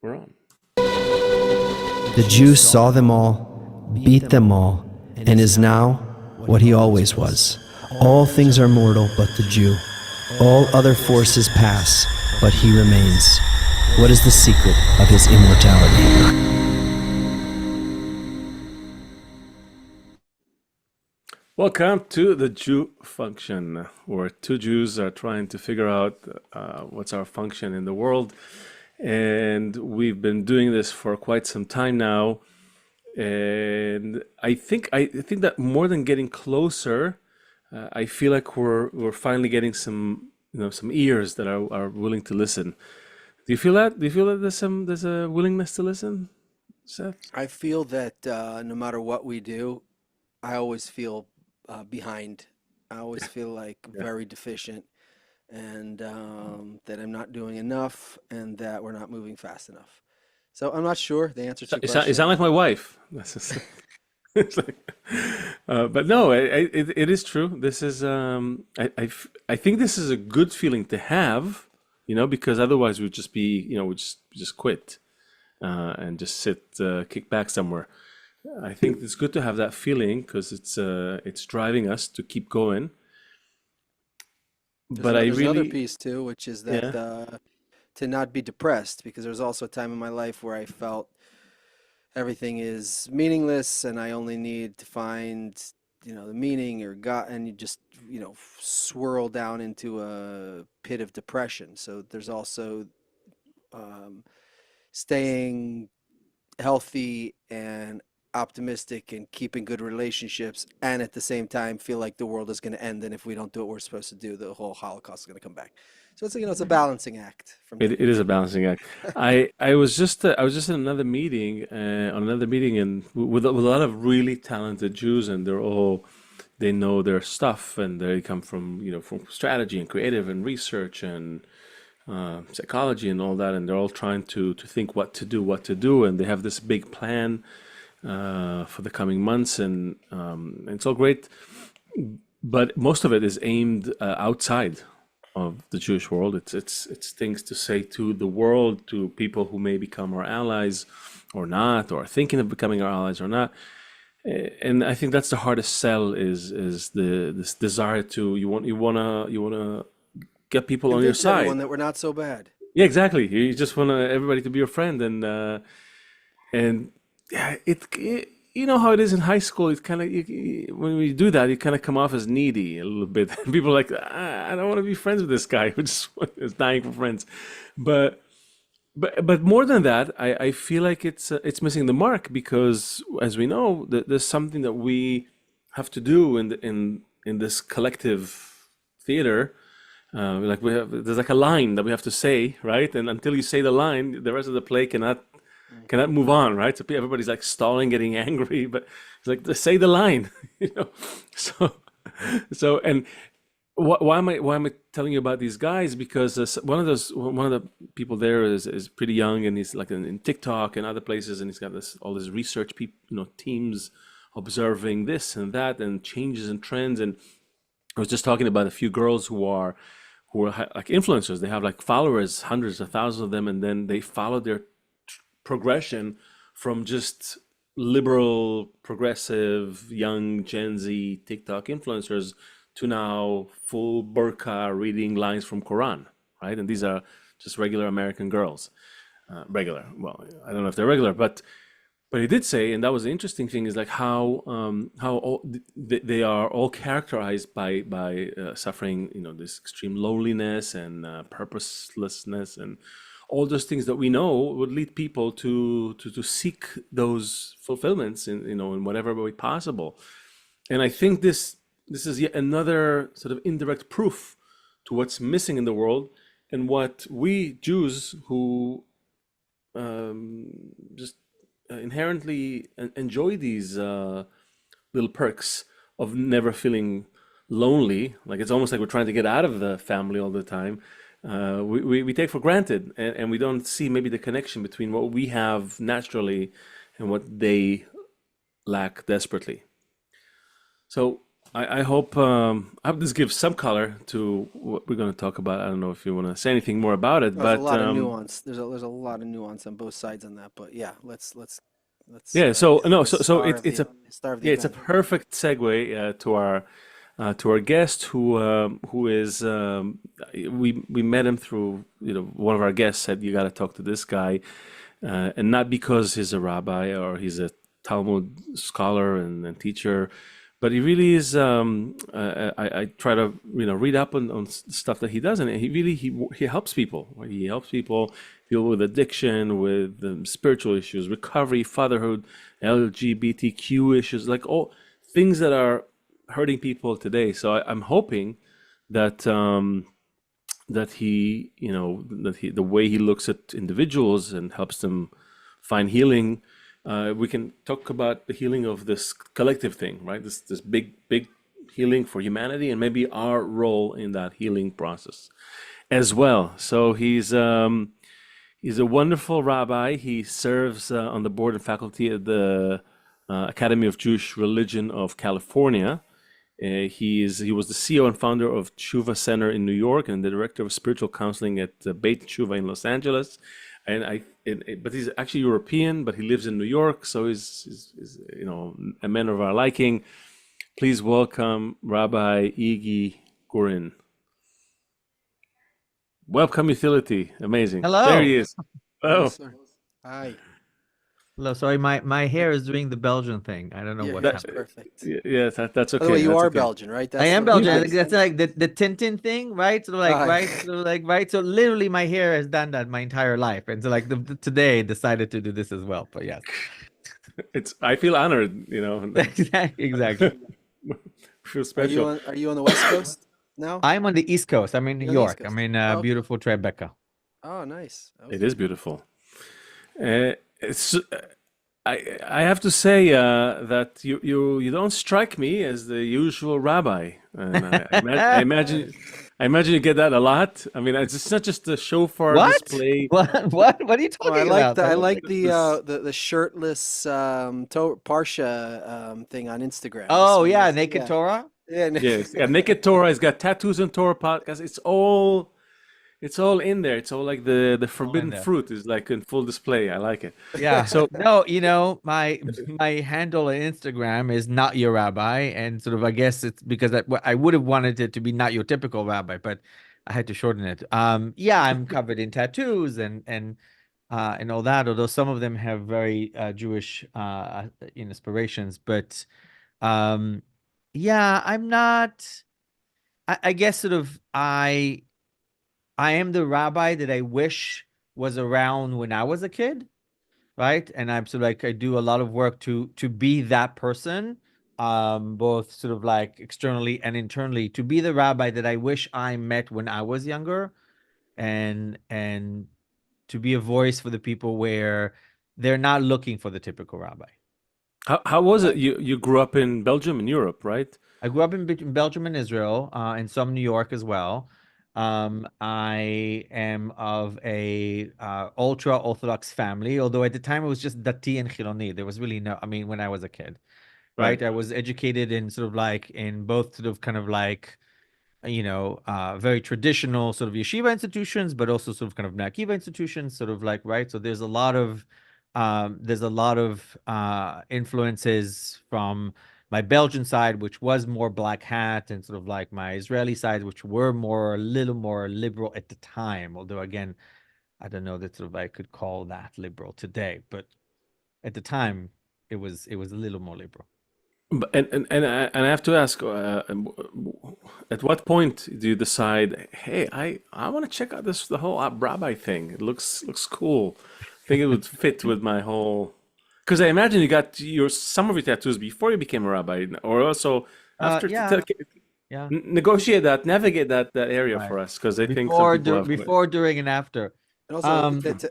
We're on. The Jew saw them all, beat them all, and is now what he always was. All things are mortal but the Jew. All other forces pass, but he remains. What is the secret of his immortality? Welcome to the Thejewfunction, where two Jews are trying to figure out what's our function in the world. And we've been doing this for quite some time now. And I think that more than getting closer, I feel like we're finally getting some ears that are willing to listen. Do you feel that? Do you feel that there's a willingness to listen, Seth? I feel that no matter what we do, I always feel behind. I always feel like very deficient, and that I'm not doing enough, and that we're not moving fast enough. So I'm not sure the answer to your question. You sound like my wife. It's like, but no, it is true. This is I think this is a good feeling to have, because otherwise we'd just be, we just quit and just sit, kick back somewhere. I think it's good to have that feeling because it's driving us to keep going. There's another piece too, which is that to not be depressed, because there was also a time in my life where I felt everything is meaningless and I only need to find, the meaning or God, and you just, swirl down into a pit of depression. So there's also staying healthy and optimistic and keeping good relationships, and at the same time feel like the world is going to end, and if we don't do what we're supposed to do, the whole Holocaust is going to come back. So it's it's a balancing act. It is a balancing act. I was just in another meeting and with a lot of really talented Jews, and they know their stuff, and they come from from strategy and creative and research and psychology and all that, and they're all trying to think what to do, and they have this big plan for the coming months, and it's all great, but most of it is aimed outside of the Jewish world. It's things to say to the world, to people who may become our allies or not, or are thinking of becoming our allies or not. And I think that's the hardest sell is this desire to you wanna get people on your side. Everyone that we're not so bad. Yeah, exactly. You just want everybody to be your friend, and yeah, you know how it is in high school. It's kind of when we do that, you kind of come off as needy a little bit. People are like, I don't want to be friends with this guy who just is dying for friends. But more than that, I feel like it's missing the mark, because as we know, there's something that we have to do in this collective theater. There's like a line that we have to say, right? And until you say the line, the rest of the play cannot move on, right? So everybody's like stalling, getting angry, but it's like, say the line, So and why am I telling you about these guys? Because one of the people there is pretty young, and he's like in TikTok and other places, and he's got all this research teams observing this and that and changes and trends. And I was just talking about a few girls who are like influencers. They have like followers, hundreds of thousands of them, and then they follow their progression from just liberal, progressive, young Gen Z TikTok influencers to now full burqa reading lines from Quran, right? And these are just regular American girls. Regular, well, I don't know if they're regular, but he did say, and that was the interesting thing, is like how they are all characterized by suffering, this extreme loneliness and purposelessness, and all those things that we know would lead people to seek those fulfillments in whatever way possible. And I think this is yet another sort of indirect proof to what's missing in the world, and what we Jews who just inherently enjoy these little perks of never feeling lonely, like it's almost like we're trying to get out of the family all the time. We take for granted, and we don't see maybe the connection between what we have naturally and what they lack desperately. So I hope this gives some color to what we're going to talk about. I don't know if you want to say anything more about it, There's a but lot of nuance. There's a lot of nuance on both sides on that. But yeah, let's yeah. So get to no, the so it's a star of the yeah, it's a event. perfect segue to our guest who is we met him through one of our guests said you got to talk to this guy, and not because he's a rabbi or he's a Talmud scholar and teacher, but he really is. I try to read up on stuff that he does, and he really he helps people. Right? He helps people deal with addiction, with spiritual issues, recovery, fatherhood, LGBTQ issues, like all things that are hurting people today. So I'm hoping that that he the way he looks at individuals and helps them find healing. We can talk about the healing of this collective thing, right? This big healing for humanity, and maybe our role in that healing process as well. So he's a wonderful rabbi. He serves on the board and faculty at the Academy of Jewish Religion of California. He was the CEO and founder of Tshuva Center in New York and the director of spiritual counseling at Beit Tshuva in Los Angeles. But he's actually European, but he lives in New York, so he's a man of our liking. Please welcome Rabbi Iggy Gurin. Welcome, utility. Amazing. Hello. There he is. Oh, Yes, sir. Hi. Hello. Sorry, my hair is doing the Belgian thing. I don't know Your what's hair's happening. perfect. yeah, that's okay. By the way, you That's are okay. Belgian, right? I am the Belgian. accent? That's like the Tintin thing, right? So like, Ah. right? So like, right? So literally my hair has done that my entire life. And so like today decided to do this as well. But yes. I feel honored, Exactly. Feel special. Are you on the West Coast now? I'm on the East Coast. I'm in New You're on the East York. Coast. I'm in Oh, okay. beautiful Tribeca. Oh, nice. It Okay. is beautiful. It's I have to say that you don't strike me as the usual rabbi, and I imagine you get that a lot. I mean, it's not just a shofar What? display. What are you Oh, talking about? I That was like like- the shirtless Parsha thing on Instagram. Oh This yeah, one, Naked Torah. yeah. Yes, yeah, Naked Torah has got Tattoos and Torah podcast. It's all in there. It's all like the forbidden there. fruit is like in full display. I like it. Yeah. So No, my handle on Instagram is not your rabbi, and sort of I guess it's because I would have wanted it to be not your typical rabbi, but I had to shorten it. Yeah, I'm covered in tattoos and all that, although some of them have very Jewish inspirations, but yeah, I'm not. I guess sort of I am the rabbi that I wish was around when I was a kid, right? And I'm sort of like I do a lot of work to be that person, both sort of like externally and internally, to be the rabbi that I wish I met when I was younger, and to be a voice for the people where they're not looking for the typical rabbi. how was it? You grew up in Belgium in Europe, right? I grew up in Belgium and Israel, and some New York as well. I am of a ultra Orthodox family, although at the time it was just Dati and Chiloni. There was really no, I mean, when I was a kid, right? I was educated in sort of like in both sort of kind of like, very traditional sort of yeshiva institutions, but also sort of kind of Bnei Akiva institutions, sort of like, right? So there's a lot of influences from my Belgian side, which was more black hat, and sort of like my Israeli side, which were a little more liberal at the time. Although again, I don't know that sort of I could call that liberal today, but at the time it was a little more liberal. And I have to ask, at what point do you decide, hey, I want to check out the whole rabbi thing? It looks cool. I think it would fit with my whole. Because I imagine you got some of your tattoos before you became a rabbi, or also after. Yeah. Negotiate that, navigate that area Right. for us, because I think Before, some people have. before, during, and after. And also,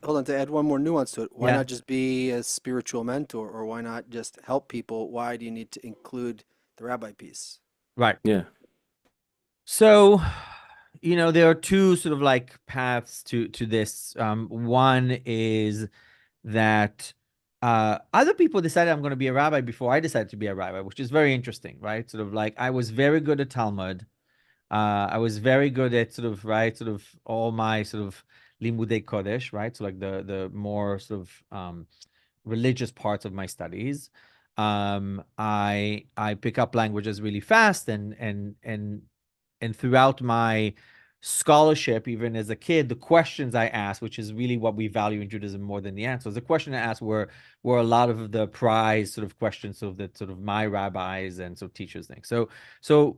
hold on, to add one more nuance to it, why Yeah. not just be a spiritual mentor, or why not just help people? Why do you need to include the rabbi piece? Right. Yeah. So, there are two sort of like paths to this. One is that Other people decided I'm going to be a rabbi before I decided to be a rabbi, which is very interesting, right? Sort of like I was very good at Talmud. I was very good at sort of all my sort of limudei kodesh, right? So like the more sort of religious parts of my studies. I pick up languages really fast, and throughout my scholarship, even as a kid, the questions I asked, which is really what we value in Judaism more than the answers, the question I asked were a lot of the prize sort of questions of that sort of my rabbis and sort of teachers think. So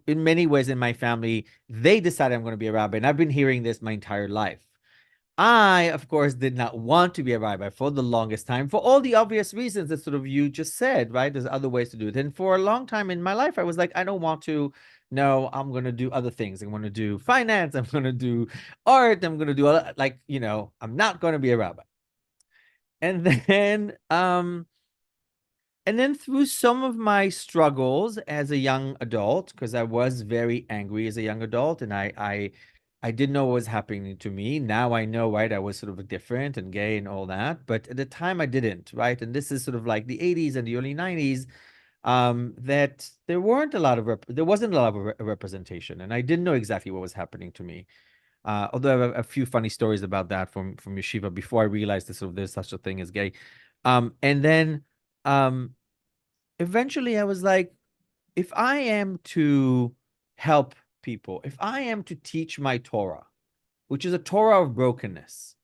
in many ways in my family, they decided I'm going to be a rabbi, and I've been hearing this my entire life. I, of course, did not want to be a rabbi for the longest time for all the obvious reasons that sort of you just said, right? There's other ways to do it. And for a long time in my life, I was like, I don't want to. No, I'm going to do other things. I'm going to do finance. I'm going to do art. I'm going to do like, I'm not going to be a rabbi. And then through some of my struggles as a young adult, because I was very angry as a young adult, and I didn't know what was happening to me. Now I know, right? I was sort of different and gay and all that. But at the time I didn't, right? And this is sort of like the 80s and the early 90s, that there wasn't a lot of representation. And I didn't know exactly what was happening to me. Although I have a few funny stories about that from yeshiva before I realized that sort of there's such a thing as gay. And then eventually I was like, if I am to help people, if I am to teach my Torah, which is a Torah of brokenness,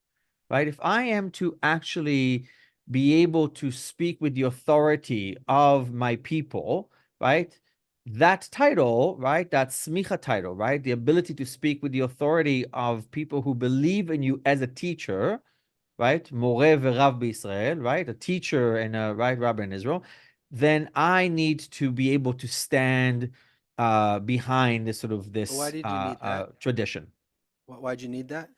right? If I am to actually be able to speak with the authority of my people, right? That title, right? That smicha title, right? The ability to speak with the authority of people who believe in you as a teacher, right? Moreh v'rav b'Israel, right? A teacher and a right rabbi in Israel. Then I need to be able to stand behind this sort of this Why did you need that? Tradition. Why'd you need that?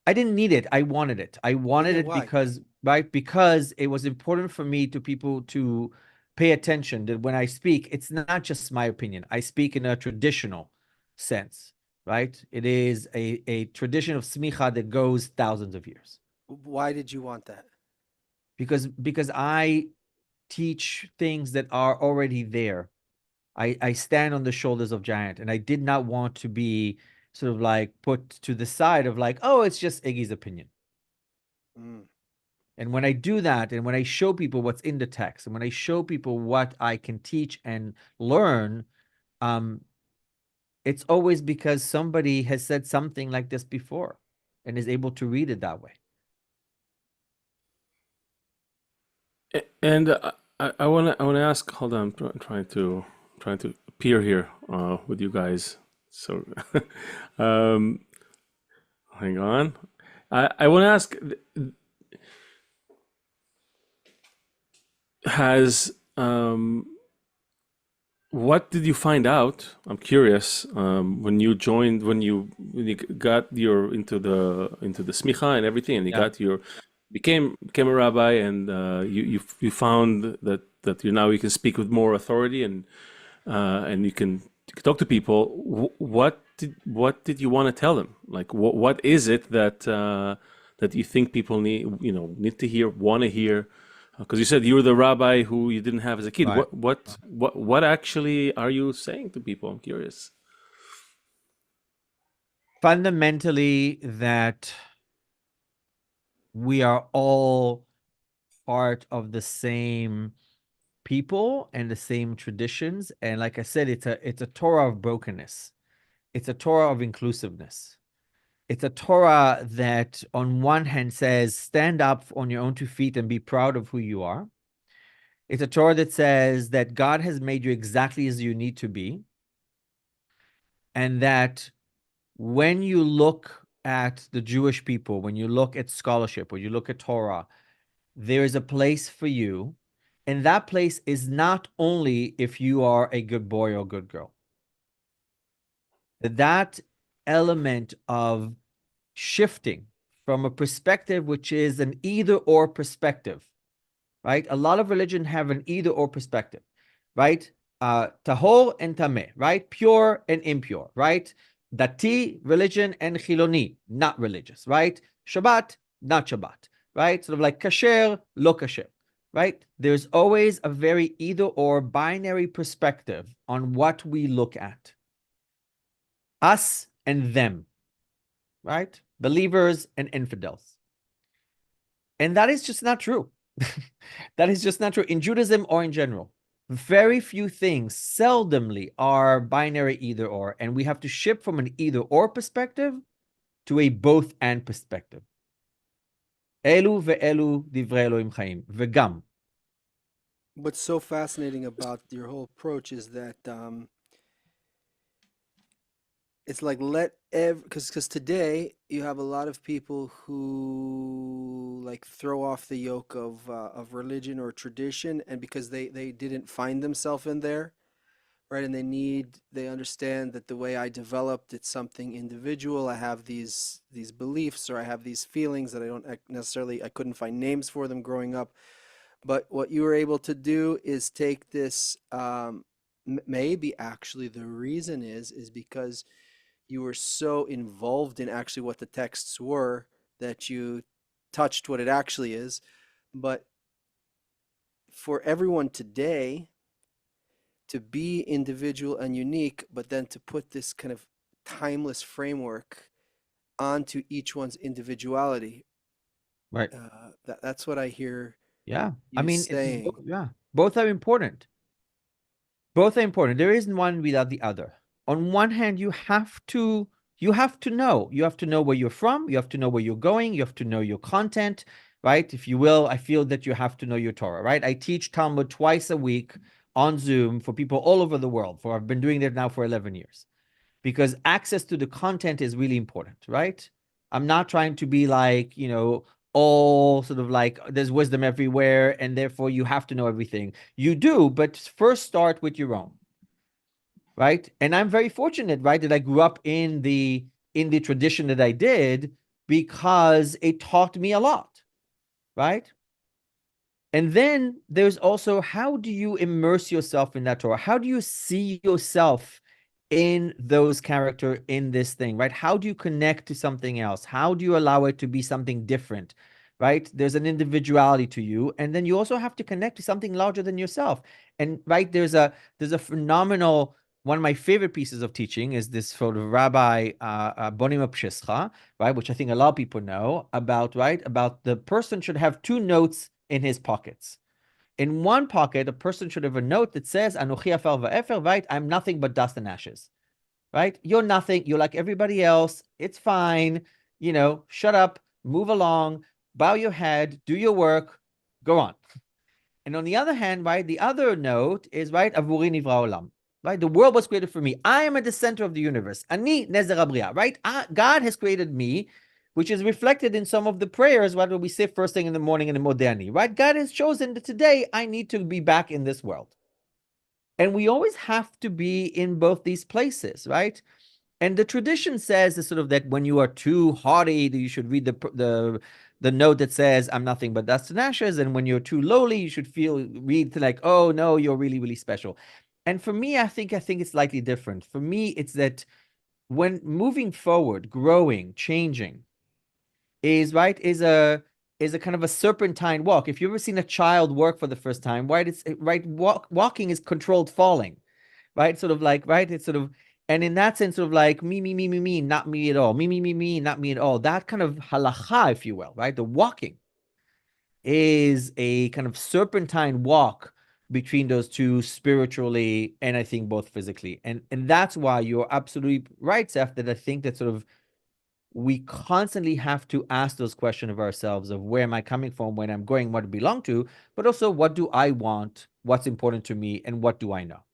I didn't need it. I wanted it. I wanted it why? because it was important for me to people to pay attention that when I speak, it's not just my opinion. I speak in a traditional sense, right? It is a tradition of smicha that goes thousands of years. Why did you want that? Because I teach things that are already there. I stand on the shoulders of giant, and I did not want to be sort of like put to the side of like, oh, it's just Iggy's opinion. And when I do that, and when I show people what's in the text, and when I show people what I can teach and learn, it's always because somebody has said something like this before and is able to read it that way. And I want to ask. Hold on, I'm trying to appear here with you guys. So, hang on. I want to ask. What did you find out? I'm curious. When you got into the smicha and everything, and you got became a rabbi, and you found that you can speak with more authority and you can talk to people. What did you want to tell them? Like what is it that you think people need to hear, want to hear? Because you said you were the rabbi who you didn't have as a kid. Right. What actually are you saying to people? I'm curious. Fundamentally, that we are all part of the same people and the same traditions. And like I said, it's a Torah of brokenness. It's a Torah of inclusiveness. It's a Torah that on one hand says, stand up on your own two feet and be proud of who you are. It's a Torah that says that God has made you exactly as you need to be. And that when you look at the Jewish people, when you look at scholarship, when you look at Torah, there is a place for you. And that place is not only if you are a good boy or good girl. That element of shifting from a perspective which is an either-or perspective, right? A lot of religion have an either-or perspective, right? Tahor and tameh, right? Pure and impure, right? Dati, religion, and chiloni, not religious, right? Shabbat, not Shabbat. right? Sort of like kasher, lo kasher, right? There's always a very either or binary perspective on what we look at. Us and them, right? Believers and infidels. And that is just not true. That is just not true in Judaism or in general. Very few things, seldomly, are binary either or, and we have to shift from an either or perspective to a both and perspective. Elu ve'elu divrei Elohim chaim, vegam. What's so fascinating about your whole approach is that it's like because today you have a lot of people who like throw off the yoke of religion or tradition, and because they didn't find themselves in there, right? And they understand that the way I developed, it's something individual. I have these beliefs, or I have these feelings that I don't necessarily, I couldn't find names for them growing up. But what you were able to do is take this, maybe actually the reason is because you were so involved in actually what the texts were that you touched what it actually is. But for everyone today to be individual and unique, but then to put this kind of timeless framework onto each one's individuality, Right. That's what I hear. Yeah. I mean, saying. Both are important. Both are important. There isn't one without the other. On one hand, you have to know. You have to know where you're from. You have to know where you're going. You have to know your content, right? If you will, I feel that you have to know your Torah, right? I teach Talmud twice a week on Zoom for people all over the world. I've been doing that now for 11 years, because access to the content is really important, right? I'm not trying to be like, all sort of like there's wisdom everywhere and therefore you have to know everything. You do, but first start with your own, right? And I'm very fortunate, right, that I grew up in the tradition that I did, because it taught me a lot, right? And then there's also, how do you immerse yourself in that Torah? How do you see yourself in those characters in this thing, right? How do you connect to something else? How do you allow it to be something different, right? There's an individuality to you, and then you also have to connect to something larger than yourself. And right, there's a phenomenal, one of my favorite pieces of teaching is this sort of Rabbi Bonim Pshischa, right, which I think a lot of people know about, right? About the person should have two notes in his pockets. In one pocket, a person should have a note that says, Anochi afar va'efer, right? I'm nothing but dust and ashes, right? You're nothing. You're like everybody else. It's fine. Shut up, move along, bow your head, do your work, go on. And on the other hand, right, the other note is, right, Avuri nivra olam, right? The world was created for me. I am at the center of the universe. Ani nezer abriya, right? God has created me, which is reflected in some of the prayers, right, when we say first thing in the morning in the Moderni, right? God has chosen that today I need to be back in this world. And we always have to be in both these places, right? And the tradition says sort of that when you are too haughty, you should read the note that says, I'm nothing but dust and ashes. And when you're too lowly, you should read like, oh no, you're really, really special. And for me, I think it's slightly different. For me, it's that when moving forward, growing, changing, is a kind of a serpentine walk. If you've ever seen a child work for the first time, right? Walking is controlled falling, right? Sort of like, right? It's sort of, and in that sense, sort of like me, not me at all. Me, not me at all. That kind of halacha, if you will, right? The walking is a kind of serpentine walk between those two, spiritually and I think both physically. And that's why you're absolutely right, Seth, that I think that sort of we constantly have to ask those questions of ourselves of where am I coming from, when I'm going, what I belong to, but also what do I want, what's important to me, and what do I know?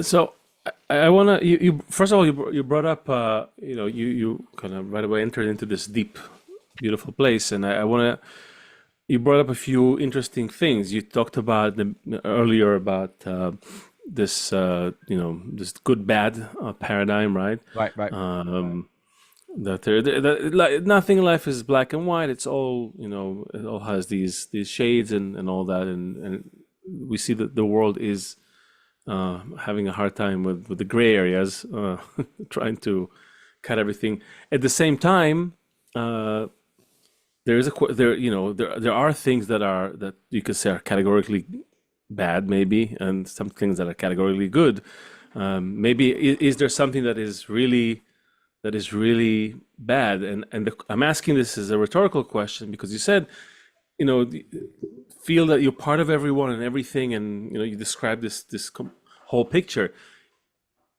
So I want to, you first of all, you brought up, you kind of right away entered into this deep, beautiful place. And I want to, you brought up a few interesting things. You talked about earlier about this, this good bad paradigm, right? Right. That nothing in life is black and white. It's all, it all has these shades and all that. And we see that the world is having a hard time with the gray areas, trying to cut everything. At the same time, there is there there are things that you could say are categorically bad, maybe, and some things that are categorically good. Maybe is there something that is really bad? And I'm asking this as a rhetorical question because you said, feel that you're part of everyone and everything, and you describe this whole picture.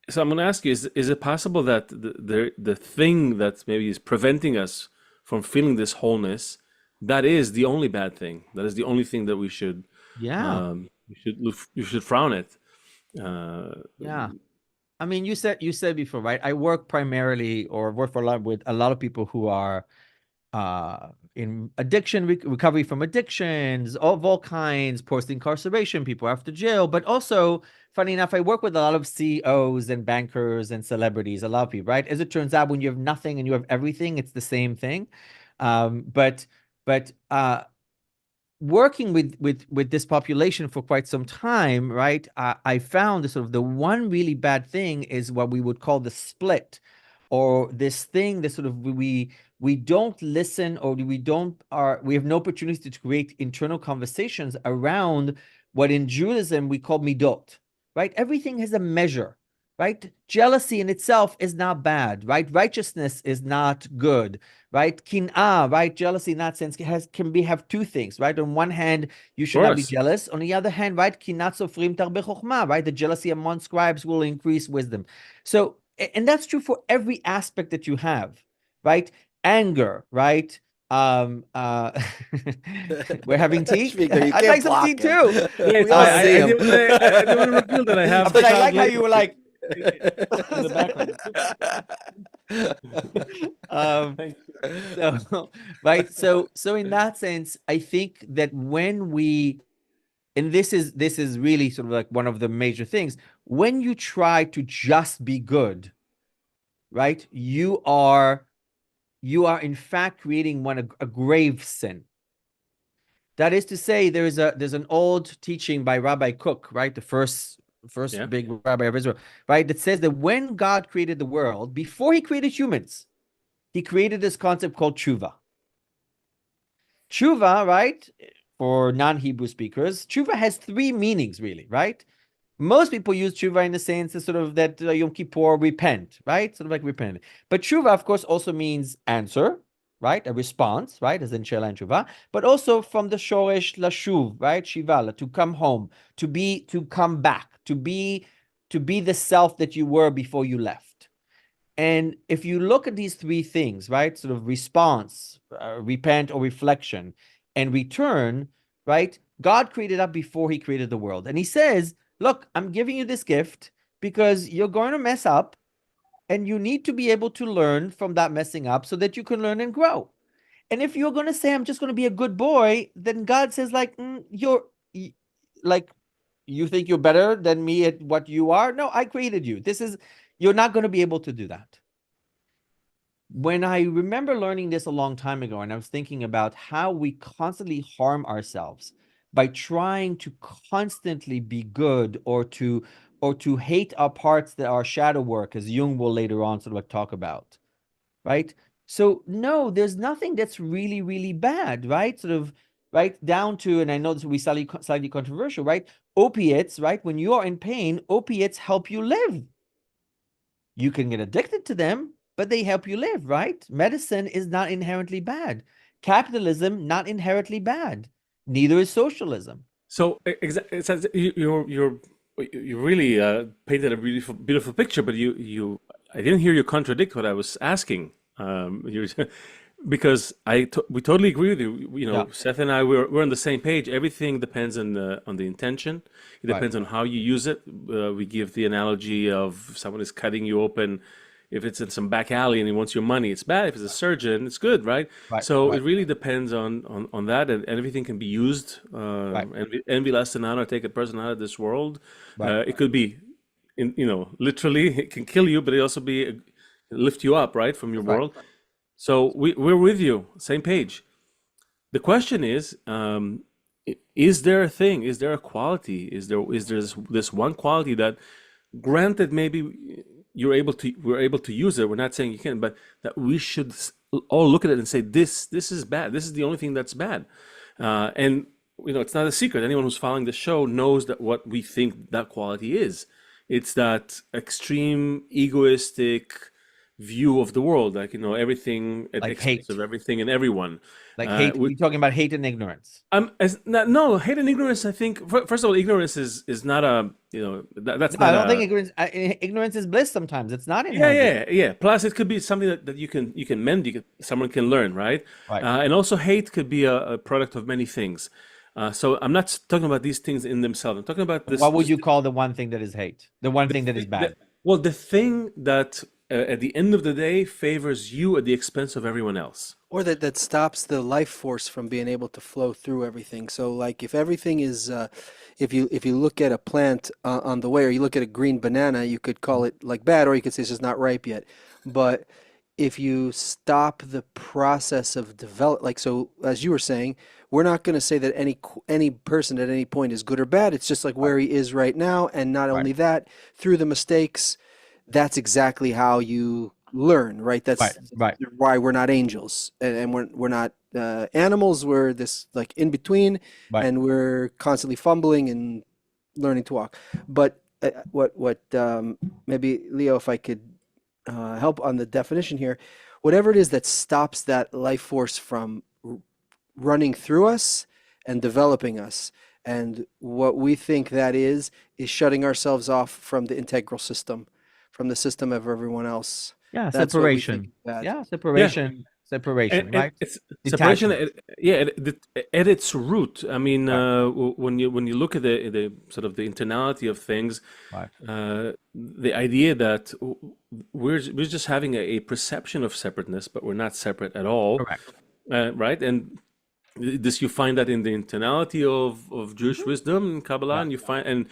So I'm going to ask you: is it possible that the thing that maybe is preventing us from feeling this wholeness, that is the only bad thing? That is the only thing that we should you should frown at. Yeah. I mean, you said before, right? I work primarily or work with a lot of people who are in addiction, recovery from addictions of all kinds, post-incarceration, people after jail, but also, funny enough, I work with a lot of CEOs and bankers and celebrities, a lot of people, right? As it turns out, when you have nothing and you have everything, it's the same thing. But working with this population for quite some time, right? I found the one really bad thing is what we would call the split, or this thing that we don't listen, or we have no opportunity to create internal conversations around what in Judaism we call midot, right? Everything has a measure, right? Jealousy in itself is not bad, right? Righteousness is not good, right? Kin'ah, right? Jealousy in that sense have two things, right? On one hand, you should not be jealous. On the other hand, right? Kinat sofrim tarbe chokhmah, right? The jealousy among scribes will increase wisdom. So, and that's true for every aspect that you have, right? Anger, right? We're having tea. I'd like some tea too. Yes, I didn't want to reveal that I have. But I like how you were like in the background. Right. So in that sense, I think that when and this is really sort of like one of the major things, when you try to just be good, right? You are in fact creating a grave sin. That is to say, there's an old teaching by Rabbi Kook, right? The first big rabbi of Israel, right? That says that when God created the world, before he created humans, he created this concept called tshuva. Tshuva, right? For non-Hebrew speakers, tshuva has three meanings, really, right? Most people use tshuva in the sense of sort of that Yom Kippur, repent, right? Sort of like repent. But tshuva, of course, also means answer, right? A response, right? As in shela and tshuva, but also from the shoresh lashuv, right? Shiva, to come home, to come back, to be the self that you were before you left. And if you look at these three things, right? Sort of response, repent or reflection, and return, right? God created up before he created the world. And he says, look, I'm giving you this gift because you're going to mess up, and you need to be able to learn from that messing up so that you can learn and grow. And if you're going to say, I'm just going to be a good boy, then God says, like, you think you're better than me at what you are? No, I created you. You're not going to be able to do that. When I remember learning this a long time ago, and I was thinking about how we constantly harm ourselves by trying to constantly be good, or to hate our parts that are shadow work, as Jung will later on sort of talk about, right? So no, there's nothing that's really, really bad, right? Sort of right down to, and I know this will be slightly controversial, right? Opiates, right? When you are in pain, opiates help you live. You can get addicted to them, but they help you live, right? Medicine is not inherently bad. Capitalism, not inherently bad. Neither is socialism. So you really painted a beautiful picture, but I didn't hear you contradict what I was asking. Because we totally agree with you. Seth and I, we're on the same page. Everything depends on the intention. It depends on how you use it. We give the analogy of if someone is cutting you open. If it's in some back alley and he wants your money, it's bad. If it's a surgeon, it's good, right? It really depends on that, and everything can be used. Envy, lust, and honor take a person out of this world. It could be, literally, it can kill you, but it also lift you up, right, from your world. So we're with you, same page. The question is there a thing? Is there a quality? Is there this one quality that, granted, maybe we're able to use it. We're not saying you can, but that we should all look at it and say, this is bad. This is the only thing that's bad. And it's not a secret. Anyone who's following the show knows that what we think that quality is. It's that extreme egoistic view of the world, like everything at the expense of everything and everyone. Like hate. We're talking about hate and ignorance. No, hate and ignorance. I think first of all, ignorance is not a that's not. I don't think ignorance is bliss. Sometimes it's not inherent. Yeah. Plus, it could be something that you can mend. Someone can learn, right? And also, hate could be a product of many things. So I'm not talking about these things in themselves. I'm talking about this. What would you call the one thing that is hate? The one thing that is bad? The thing that at the end of the day favors you at the expense of everyone else. Or that stops the life force from being able to flow through everything. So like if everything is, if you look at a plant on the way, or you look at a green banana, you could call it like bad, or you could say it's just not ripe yet. But if you stop the process of like, so as you were saying, we're not going to say that any person at any point is good or bad. It's just like where he is right now. And not only that, through the mistakes, that's exactly how you learn, right? That's why we're not angels, and we're not animals. We're this like in between, and we're constantly fumbling and learning to walk. But what maybe Leo, if I could help on the definition here, whatever it is that stops that life force from running through us and developing us, and what we think that is shutting ourselves off from the integral system, from the system of everyone else. Yeah, that's separation. Separation. Separation, right? It's separation. At its root. I mean, when you look at the sort of the internality of things, the idea that we're just having a perception of separateness, but we're not separate at all. Correct. Right, and this you find that in the internality of Jewish wisdom and Kabbalah, and you find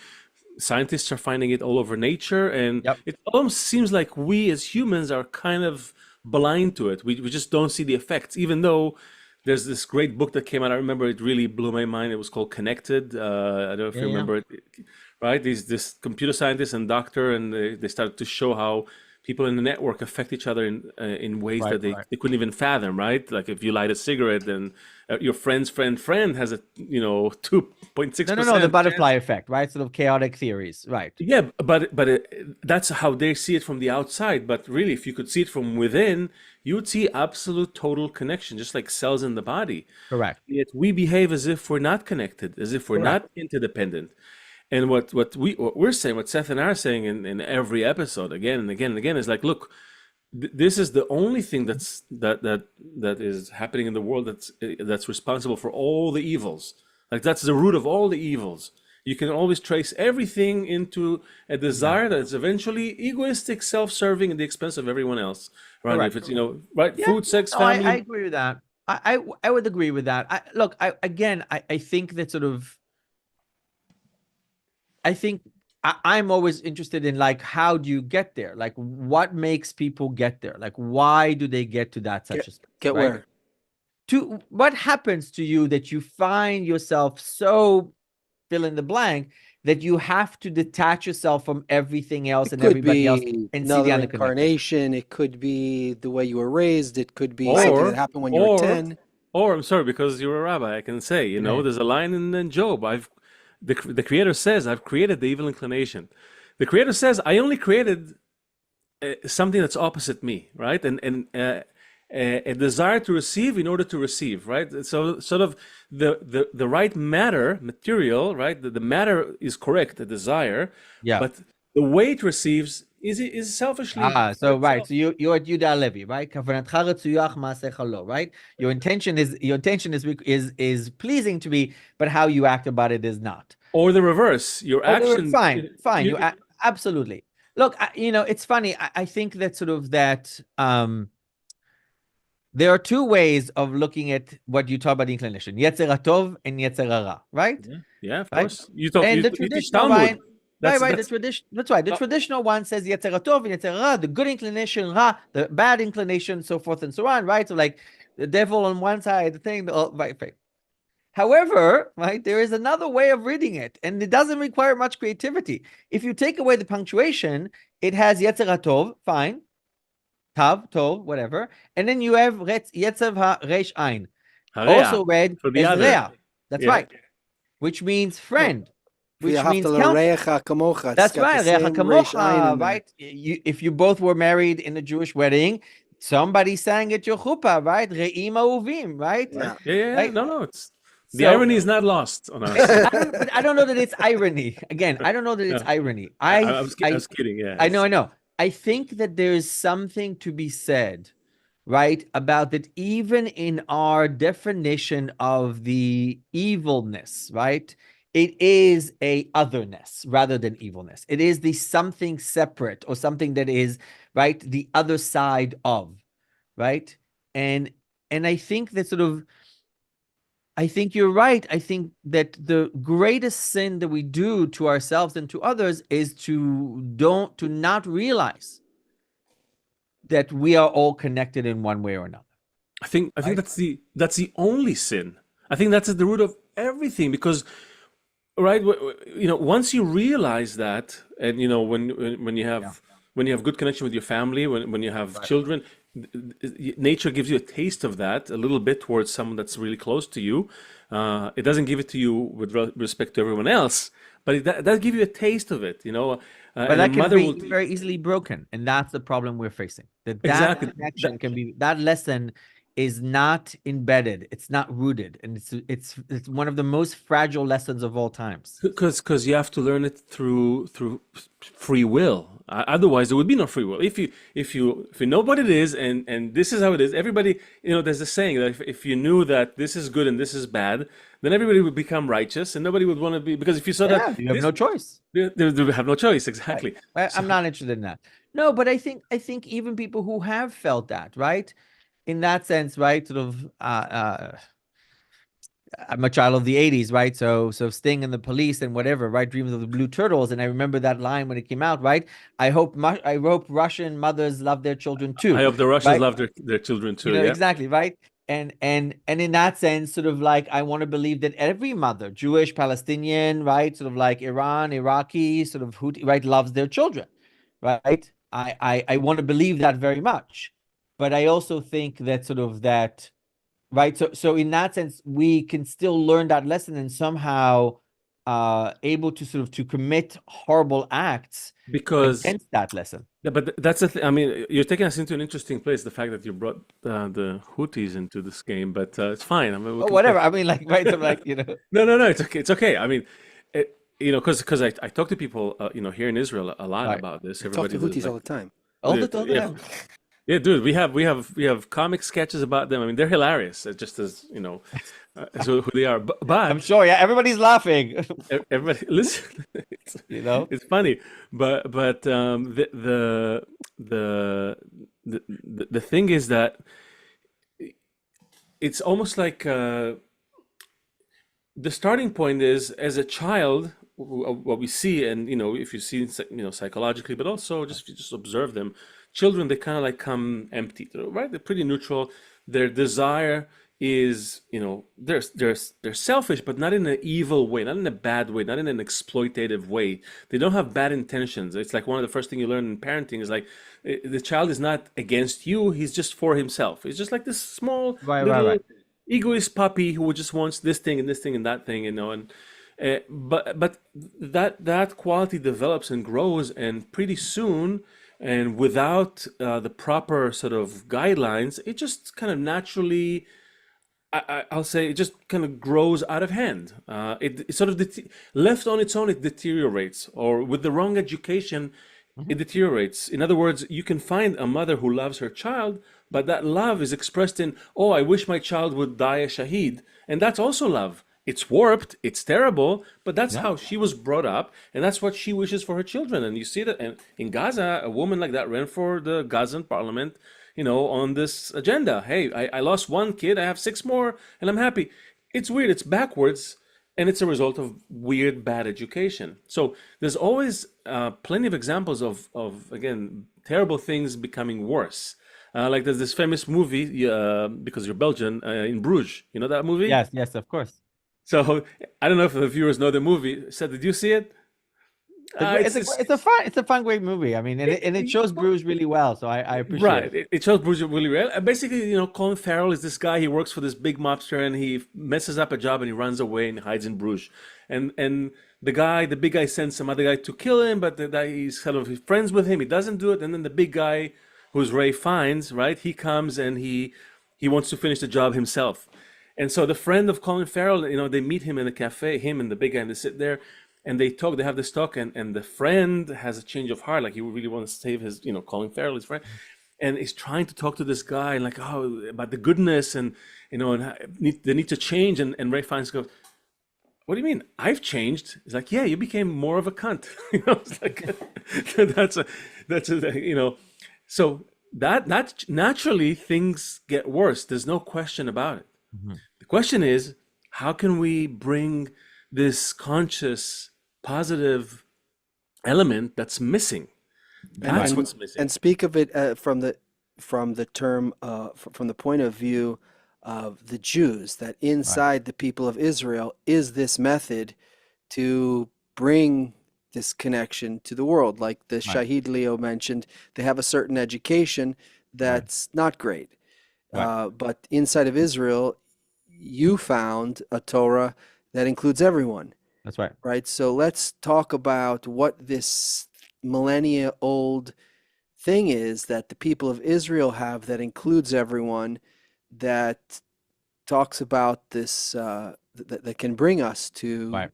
scientists are finding it all over nature, and it almost seems like we as humans are kind of blind to it. We just don't see the effects, even though there's this great book that came out. I remember it really blew my mind. It was called Connected. I don't know if you remember it, right? This computer scientist and doctor, and they started to show how people in the network affect each other in ways that they couldn't even fathom, right? Like if you light a cigarette, then your friend's friend has a 2.6%. No, the butterfly effect, right? Sort of chaotic theories, right? Yeah, but that's how they see it from the outside. But really, if you could see it from within, you would see absolute total connection, just like cells in the body. Correct. Yet we behave as if we're not connected, as if we're not interdependent. And what we're saying, what Seth and I are saying in every episode, again and again and again, is like, look, this is the only thing that is happening in the world that's responsible for all the evils. Like that's the root of all the evils. You can always trace everything into a desire that's eventually egoistic, self-serving at the expense of everyone else. Right? Correct. If it's food, sex, family. I agree with that. I would agree with that. I think that sort of. I think I'm always interested in like, how do you get there? Like what makes people get there? Like, why do they get to that such a space? Get where? To what happens to you that you find yourself so fill in the blank that you have to detach yourself from everything else and everybody else and see the incarnation. It could be the way you were raised. It could be something that happened when you were 10. Or I'm sorry, because you're a rabbi, I can say, there's a line in Job. The Creator says, I've created the evil inclination. The Creator says, I only created something that's opposite me, right? And a desire to receive in order to receive, right? So sort of the right material, right? The matter is correct, the desire, but the way it receives is selfishly. So you're at Yudah Levi, right? Right? Your intention is pleasing to me, but how you act about it is not. Or the reverse, your action. Fine. Absolutely. Look, it's funny. I think that sort of that. There are two ways of looking at what you talk about the inclination: Yetzer Tov and Yetzer Hara, right? Yeah, of course. You teach Talmud. That's right. The traditional one says Yetzer Tov and Yetzer Hara, the good inclination, the bad inclination, so forth and so on, right? So like the devil on one side, the thing, right. However, right, there is another way of reading it, and it doesn't require much creativity. If you take away the punctuation, it has Yetzer Tov, fine. Tav, Tov, whatever. And then you have Yetzav HaResh Ein, also Harea, read for the as other. Rea. That's Yeah. right. Which means friend, which V'ahavta means counselor. l'recha kamocha. It's That's got right. the Recha same resh ayin kamocha, in there. right? If you both were married in a Jewish wedding, somebody sang at your chuppah, right? Re'im ahuvim, right? Yeah. Yeah. Right? No, it's the So- irony is not lost on our side. but I don't know that it's irony. Again, I don't know that it's No. irony. I was kidding. Yeah. I know. I think that there is something to be said, right, about that even in our definition of the evilness, right, it is a otherness rather than evilness. It is the something separate or something that is, right, the other side of, right? And I think that I think you're right. I think that the greatest sin that we do to ourselves and to others is to not realize that we are all connected in one way or another. I think that's the only sin. I think that's at the root of everything, because right, once you realize that, and when you have good connection with your family, when you have children, nature gives you a taste of that a little bit towards someone that's really close to you. It doesn't give it to you with respect to everyone else, but it does give you a taste of it, But that can be very easily broken, and that's the problem we're facing. That Exactly. connection can be, that lesson is not embedded, it's not rooted, and it's one of the most fragile lessons of all times. Because you have to learn it through free will. Otherwise, there would be no free will. If you know what it is, and this is how it is, everybody, there's a saying that if you knew that this is good and this is bad, then everybody would become righteous, and nobody would want to be, because if you saw that you have no choice. They have no choice. Exactly. Right. I'm not interested in that. No, but I think even people who have felt that, right, in that sense, right, sort of. I'm a child of the 80s, right? So Sting and the Police and whatever, right? Dreams of the Blue Turtles. And I remember that line when it came out, right? I hope Russian mothers love their children too. I hope the Russians right? love their children too. Yeah. Exactly, right? And in that sense, sort of like, I want to believe that every mother, Jewish, Palestinian, right? Sort of like Iran, Iraqi, sort of Houthi, right? Loves their children, right? I want to believe that very much. But I also think that sort of that, right? So in that sense, we can still learn that lesson and somehow able to sort of to commit horrible acts against that lesson. Yeah, but that's the thing. I mean, you're taking us into an interesting place. The fact that you brought the Houthis into this game, but it's fine. I mean, whatever. I mean, like, right? So like, No. It's okay. It's okay. I mean, because I talk to people, here in Israel a lot about this. Everybody talk to Houthis all the time. All the time. Yeah, dude, we have comic sketches about them. I mean, they're hilarious. Just as as who they are. But I'm sure, yeah, everybody's laughing. Everybody, listen. It's funny, but the thing is that it's almost like the starting point is, as a child, what we see, and if you see psychologically, but also just if you just observe them. Children, they kind of like come empty, right? They're pretty neutral. Their desire is, they're selfish, but not in an evil way, not in a bad way, not in an exploitative way. They don't have bad intentions. It's like one of the first things you learn in parenting is like, the child is not against you. He's just for himself. He's just like this small, little egoist puppy who just wants this thing and this thing and that thing, and but that quality develops and grows, and pretty soon, and without the proper sort of guidelines, it just kind of naturally, I'll say, it just kind of grows out of hand. It sort of left on its own, it deteriorates, or with the wrong education, it deteriorates. In other words, you can find a mother who loves her child, but that love is expressed in, oh, I wish my child would die a shaheed, and that's also love. It's warped, it's terrible, but that's how she was brought up, and that's what she wishes for her children. And you see that in Gaza, a woman like that ran for the Gazan parliament, on this agenda. Hey, I lost one kid, I have 6 more, and I'm happy. It's weird, it's backwards, and it's a result of weird, bad education. So there's always plenty of examples of again, terrible things becoming worse. Like there's this famous movie, because you're Belgian, in Bruges. You know that movie? Yes, of course. So I don't know if the viewers know the movie. Did you see it? It's a fun, great movie. I mean, and it shows Bruce really well, so I appreciate Right. it. It shows Bruce really well. Basically, Colin Farrell is this guy. He works for this big mobster, and he messes up a job, and he runs away and hides in Bruges. And the big guy, sends some other guy to kill him, but the guy, he's friends with him. He doesn't do it, and then the big guy, who's Ray Fiennes, right? He comes and he wants to finish the job himself. And so the friend of Colin Farrell, they meet him in the cafe, him and the big guy, and they sit there. And they talk, they have this talk, and the friend has a change of heart. Like, he really wants to save his, Colin Farrell, his friend. And he's trying to talk to this guy, like, about the goodness and, they need to change. And Ray Fiennes goes, "What do you mean? I've changed?" He's like, "Yeah, you became more of a cunt." It's like, so that naturally things get worse. There's no question about it. Mm-hmm. The question is, how can we bring this conscious, positive element that's missing? That's what's missing. And speak of it from the term from the point of view of the Jews, that inside the people of Israel is this method to bring this connection to the world. Like the Shahid Leo mentioned, they have a certain education that's not great. But inside of Israel, you found a Torah that includes everyone. That's right. Right. So let's talk about what this millennia old thing is that the people of Israel have that includes everyone, that talks about this, that can bring us to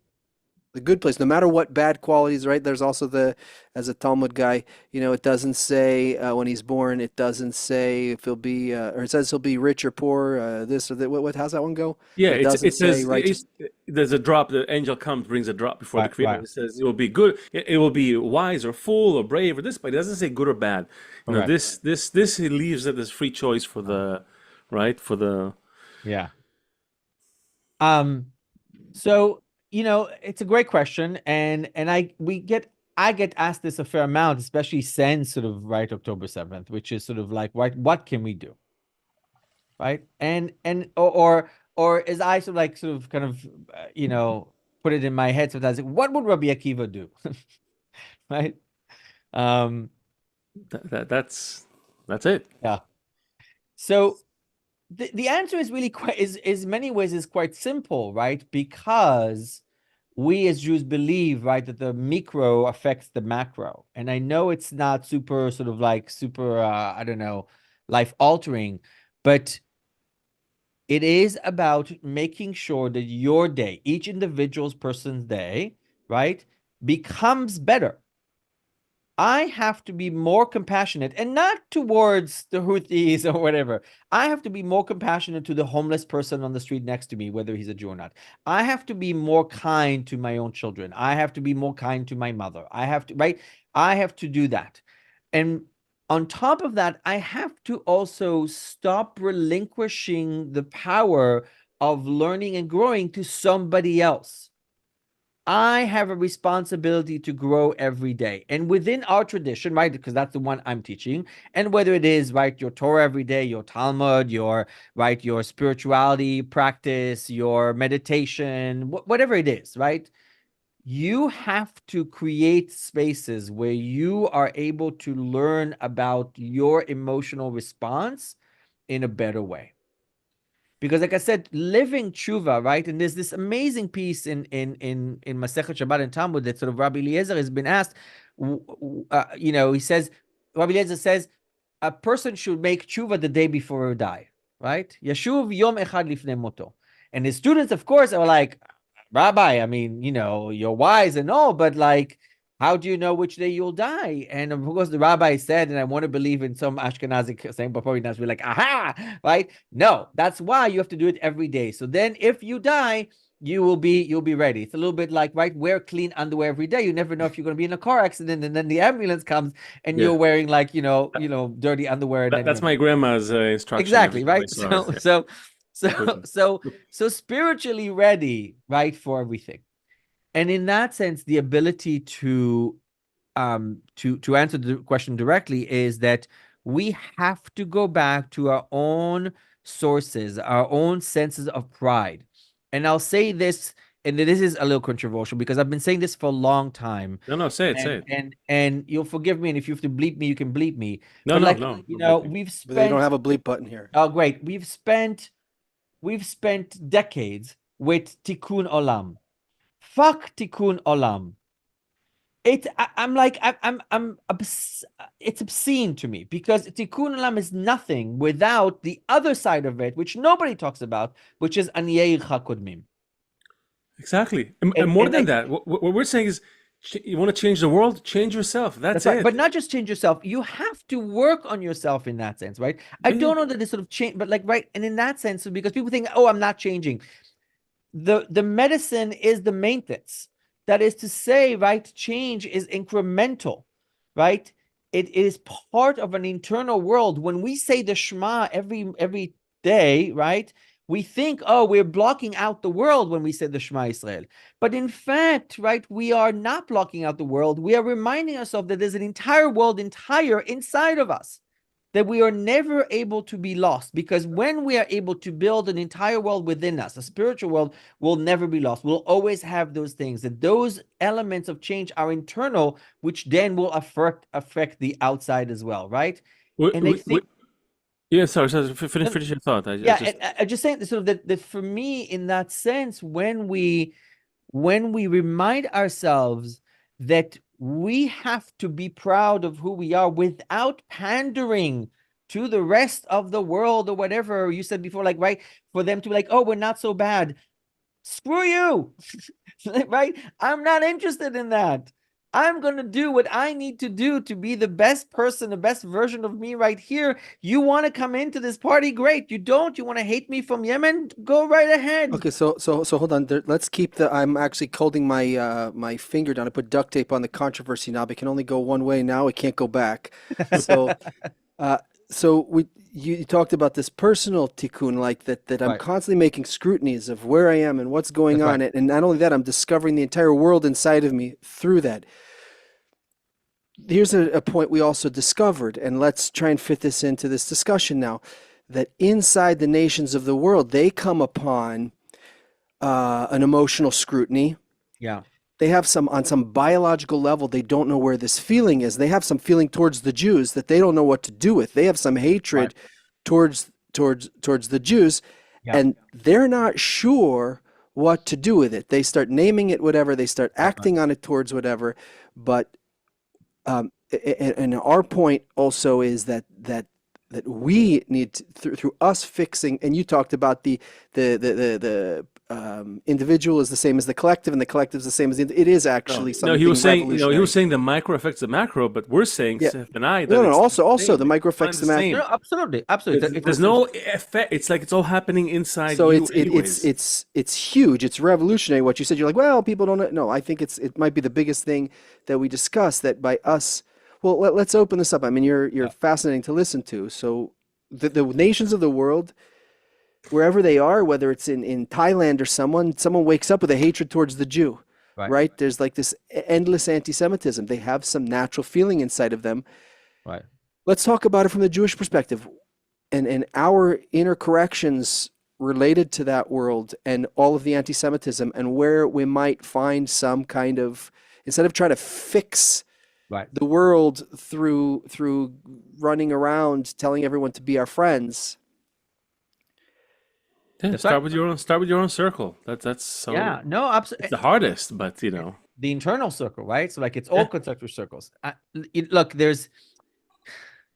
the good place, no matter what bad qualities, right? There's also as a Talmud guy, it doesn't say when he's born, it doesn't say if he'll be, or it says he'll be rich or poor, this or that. How's that one go? Yeah, it says there's a drop. The angel comes, brings a drop before the Creator. It says it will be good. It will be wise or fool or brave or this, but it doesn't say good or bad. This he leaves that there's free choice for the, right? For the So. It's a great question, and I get asked this a fair amount, especially since sort of October 7th, which is sort of like, what can we do, right? And or as I sort of kind of put it in my head sometimes, like, what would Rabbi Akiva do, right? That's it. Yeah. So the answer is really quite is many ways is quite simple, right? Because we as Jews believe, right, that the micro affects the macro. And I know it's not super I don't know, life altering, but it is about making sure that your day, each individual's person's day, right, becomes better. I have to be more compassionate, and not towards the Houthis or whatever. I have to be more compassionate to the homeless person on the street next to me, whether he's a Jew or not. I have to be more kind to my own children. I have to be more kind to my mother. I have to do that. And on top of that, I have to also stop relinquishing the power of learning and growing to somebody else. I have a responsibility to grow every day. And within our tradition, right, because that's the one I'm teaching, and whether it is, right, your Torah every day, your Talmud, your spirituality practice, your meditation, whatever it is, right, you have to create spaces where you are able to learn about your emotional response in a better way. Because, like I said, living tshuva, right? And there's this amazing piece in Masechet Shabbat and Talmud that sort of Rabbi Eliezer has been asked. He says, Rabbi Eliezer says, a person should make tshuva the day before he die, right? Yashuv yom echad lifnei moto. And his students, of course, are like, Rabbi, I mean, you're wise and all, but like, how do you know which day you'll die? And of course, the rabbi said, and I want to believe in some Ashkenazi saying, but probably not, we're like, aha, right? No, that's why you have to do it every day. So then if you die, you'll be ready. It's a little bit like, right, wear clean underwear every day. You never know if you're going to be in a car accident, and then the ambulance comes and you're wearing like, dirty underwear. And that's my grandma's instruction. Exactly, right? So spiritually ready, right, for everything. And in that sense, the ability to answer the question directly is that we have to go back to our own sources, our own senses of pride. And I'll say this and this is a little controversial because I've been saying this for a long time. No, say it. And you'll forgive me, and if you have to bleep me, you can bleep me. No, but no. you know, But they don't have a bleep button here. Oh, great. We've spent decades with Tikkun Olam. Fuck Tikkun Olam. It's obscene to me because Tikkun Olam is nothing without the other side of it, which nobody talks about, which is Aniyei Chakodmim. Exactly. And more than that, what we're saying is, you want to change the world, change yourself. That's right. it. But not just change yourself. You have to work on yourself in that sense, right? I don't know that this sort of change, but like, right. And in that sense, because people think, oh, I'm not changing. The medicine is the maintenance. That is to say, right, change is incremental, right? It is part of an internal world. When we say the Shema every day, right, we think, oh, we're blocking out the world when we say the Shema Israel. But in fact, right, we are not blocking out the world. We are reminding ourselves that there's an entire world inside of us, that we are never able to be lost, because when we are able to build an entire world within us, a spiritual world will never be lost. We'll always have those things, that those elements of change are internal, which then will affect the outside as well, right? Yeah, sorry, finish your thought. I just saying sort of that for me, in that sense, when we remind ourselves that we have to be proud of who we are without pandering to the rest of the world or whatever you said before, like, right, for them to be like, oh, we're not so bad. Screw you, right? I'm not interested in that. I'm going to do what I need to do to be the best person, the best version of me right here. You want to come into this party? Great. You don't? You want to hate me from Yemen? Go right ahead. Okay, so hold on. Let's keep I'm actually holding my my finger down. I put duct tape on the controversy knob. It can only go one way now. It can't go back. So, you talked about this personal tikkun, like that I'm constantly making scrutinies of where I am and what's going on. Right. And not only that, I'm discovering the entire world inside of me through that. Here's a point we also discovered, and let's try and fit this into this discussion now, that inside the nations of the world, they come upon an emotional scrutiny. Yeah. They have on some biological level, they don't know where this feeling is. They have some feeling towards the Jews that they don't know what to do with. They have some hatred towards the Jews, and they're not sure what to do with it. They start naming it whatever, they start acting on it towards whatever, but and our point also is that we need to, through us fixing, and you talked about the individual is the same as the collective, and the collective is the same as it is actually something. No, he was saying the micro affects the macro, but we're saying also the micro affects the macro. No, absolutely. There's no effect. It's like it's all happening inside. So it's huge. It's revolutionary. What you said. You're like, well, people don't know. I think it might be the biggest thing that we discussed. That by us, well, let's open this up. I mean, you're fascinating to listen to. So the nations of the world, wherever they are, whether it's in Thailand or someone wakes up with a hatred towards the Jew, right? There's like this endless anti-Semitism. They have some natural feeling inside of them. Right. Let's talk about it from the Jewish perspective and our inner corrections related to that world and all of the anti-Semitism, and where we might find some kind of, instead of trying to fix the world through running around telling everyone to be our friends. Yeah, start with your own circle. That's so. Yeah, no, absolutely. It's the hardest, but you know, the internal circle, right? So like it's all concentric circles. Look,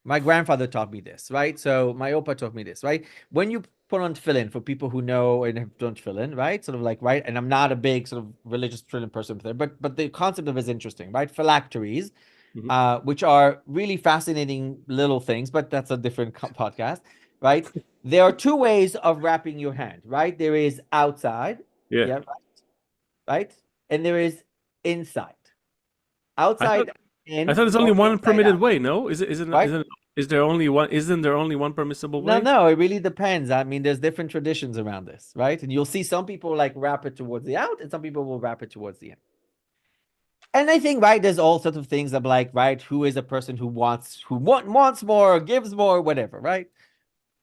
my grandfather taught me this, right? So my opa taught me this, right? When you put on tefillin, for people who know and have done tefillin, right? Sort of like, right? And I'm not a big sort of religious tefillin person, but the concept of it is interesting, right? Phylacteries, which are really fascinating little things, but that's a different podcast, right? There are two ways of wrapping your hand, right? There is outside, right? And there is inside. Outside. I thought there's only one permitted way. No, isn't there only one? Isn't there only one permissible way? No, it really depends. I mean, there's different traditions around this, right? And you'll see some people like wrap it towards the out, and some people will wrap it towards the in. And I think, right, there's all sorts of things of like, right, who is a person who wants more, gives more, whatever, right?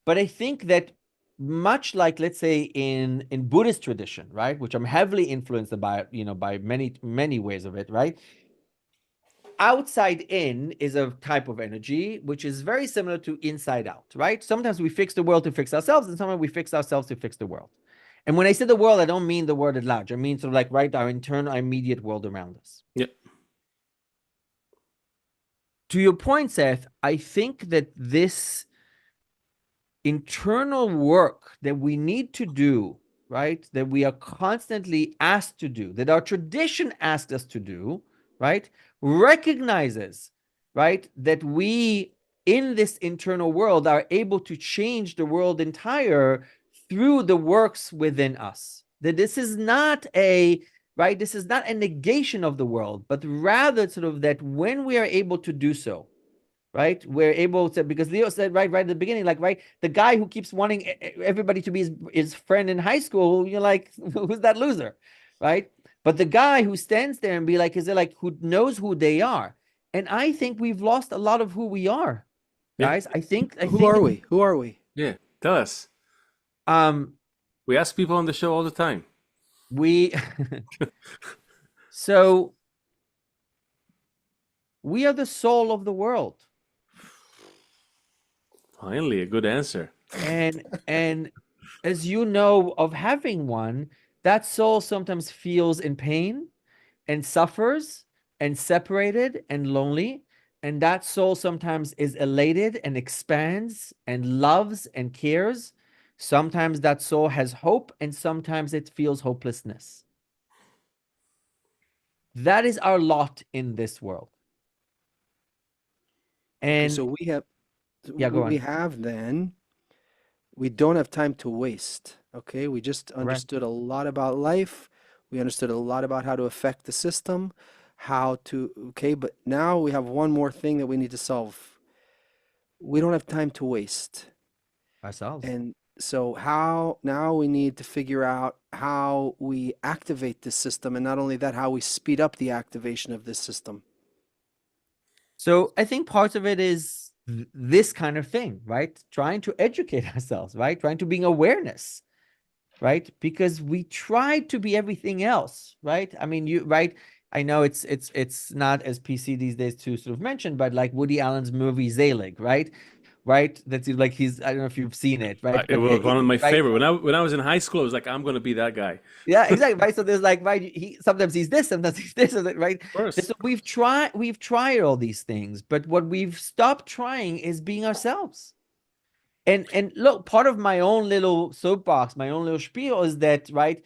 But I think that much like, let's say, in Buddhist tradition, right, which I'm heavily influenced by, by many ways of it, right? Outside in is a type of energy which is very similar to inside out, right? Sometimes we fix the world to fix ourselves, and sometimes we fix ourselves to fix the world. And when I say the world, I don't mean the word at large. I mean sort of like, right, our internal, our immediate world around us. Yeah. To your point, Seth, I think that this internal work that we need to do, right, that we are constantly asked to do, that our tradition asks us to do, right, recognizes, right, that we in this internal world are able to change the world entire through the works within us. That this is not a, right, this is not a negation of the world, but rather sort of that when we are able to do so, right, we're able to, because Leo said right at the beginning, like, right, the guy who keeps wanting everybody to be his friend in high school, you're like, who's that loser, right? But the guy who stands there and be like, is it like, who knows who they are? And I think we've lost a lot of who we are, guys. I think Who are we? Who are we? Yeah. Tell us. We ask people on the show all the time. So we are the soul of the world. Finally, a good answer. And as you know, of having one, that soul sometimes feels in pain and suffers and separated and lonely. And that soul sometimes is elated and expands and loves and cares. Sometimes that soul has hope, and sometimes it feels hopelessness. That is our lot in this world. And so we have, yeah, go on. We don't have time to waste. Okay, we just understood a lot about life. We understood a lot about how to affect the system, but now we have one more thing that we need to solve. We don't have time to waste ourselves. And so now we need to figure out how we activate this system, and not only that, how we speed up the activation of this system. So I think part of it is this kind of thing, right? Trying to educate ourselves, right? Trying to bring awareness, right? Because we try to be everything else, right? I mean, right? I know it's not as PC these days to sort of mention, but like Woody Allen's movie Zelig, right? Right? That's like I don't know if you've seen it, right? It was one of my favorite. When I was in high school, I was like, I'm gonna be that guy. Yeah, exactly. Right. So there's like, right, sometimes he's this, sometimes he's this, right? Of course. So we've tried all these things, but what we've stopped trying is being ourselves. And look, part of my own little soapbox, my own little spiel is that, right,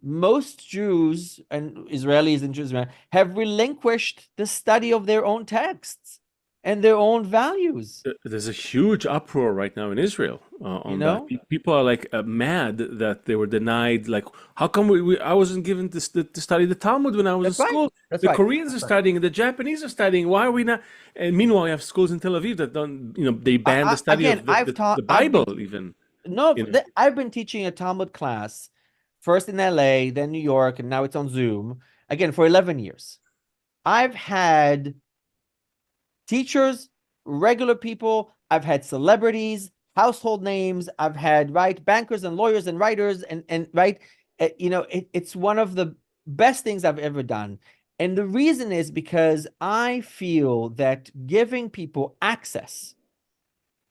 most Jews and Israelis and Jews have relinquished the study of their own texts and their own values. There's a huge uproar right now in Israel on that. People are like mad that they were denied. Like, how come I wasn't given to study the Talmud when I was in school? The Koreans are studying, the Japanese are studying. Why are we not? And meanwhile, we have schools in Tel Aviv that don't, they ban the study of the Bible even. No, I've been teaching a Talmud class, first in LA, then New York, and now it's on Zoom, again, for 11 years. I've had teachers, regular people, I've had celebrities, household names, I've had, right, bankers and lawyers and writers, and right, it's one of the best things I've ever done. And the reason is because I feel that giving people access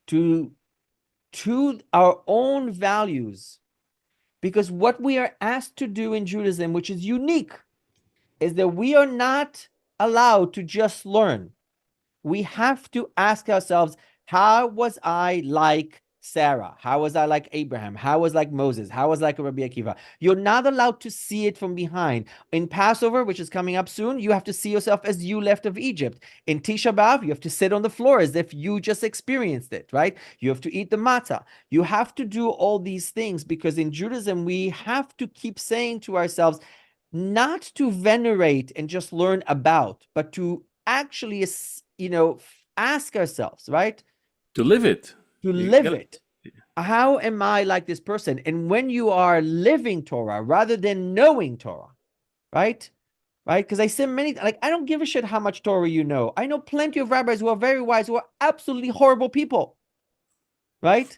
to our own values, because what we are asked to do in Judaism, which is unique, is that we are not allowed to just learn. We have to ask ourselves, how was I like Sarah? How was I like Abraham? How was I like Moses? How was I like Rabbi Akiva? You're not allowed to see it from behind. In Passover, which is coming up soon, you have to see yourself as you left of Egypt. In Tisha B'Av, you have to sit on the floor as if you just experienced it, right? You have to eat the matzah. You have to do all these things because in Judaism, we have to keep saying to ourselves, not to venerate and just learn about, but to actually, ask ourselves, right? To live it. To live it. How am I like this person? And when you are living Torah rather than knowing Torah, right? Right? Because I say I don't give a shit how much Torah you know. I know plenty of rabbis who are very wise, who are absolutely horrible people, right?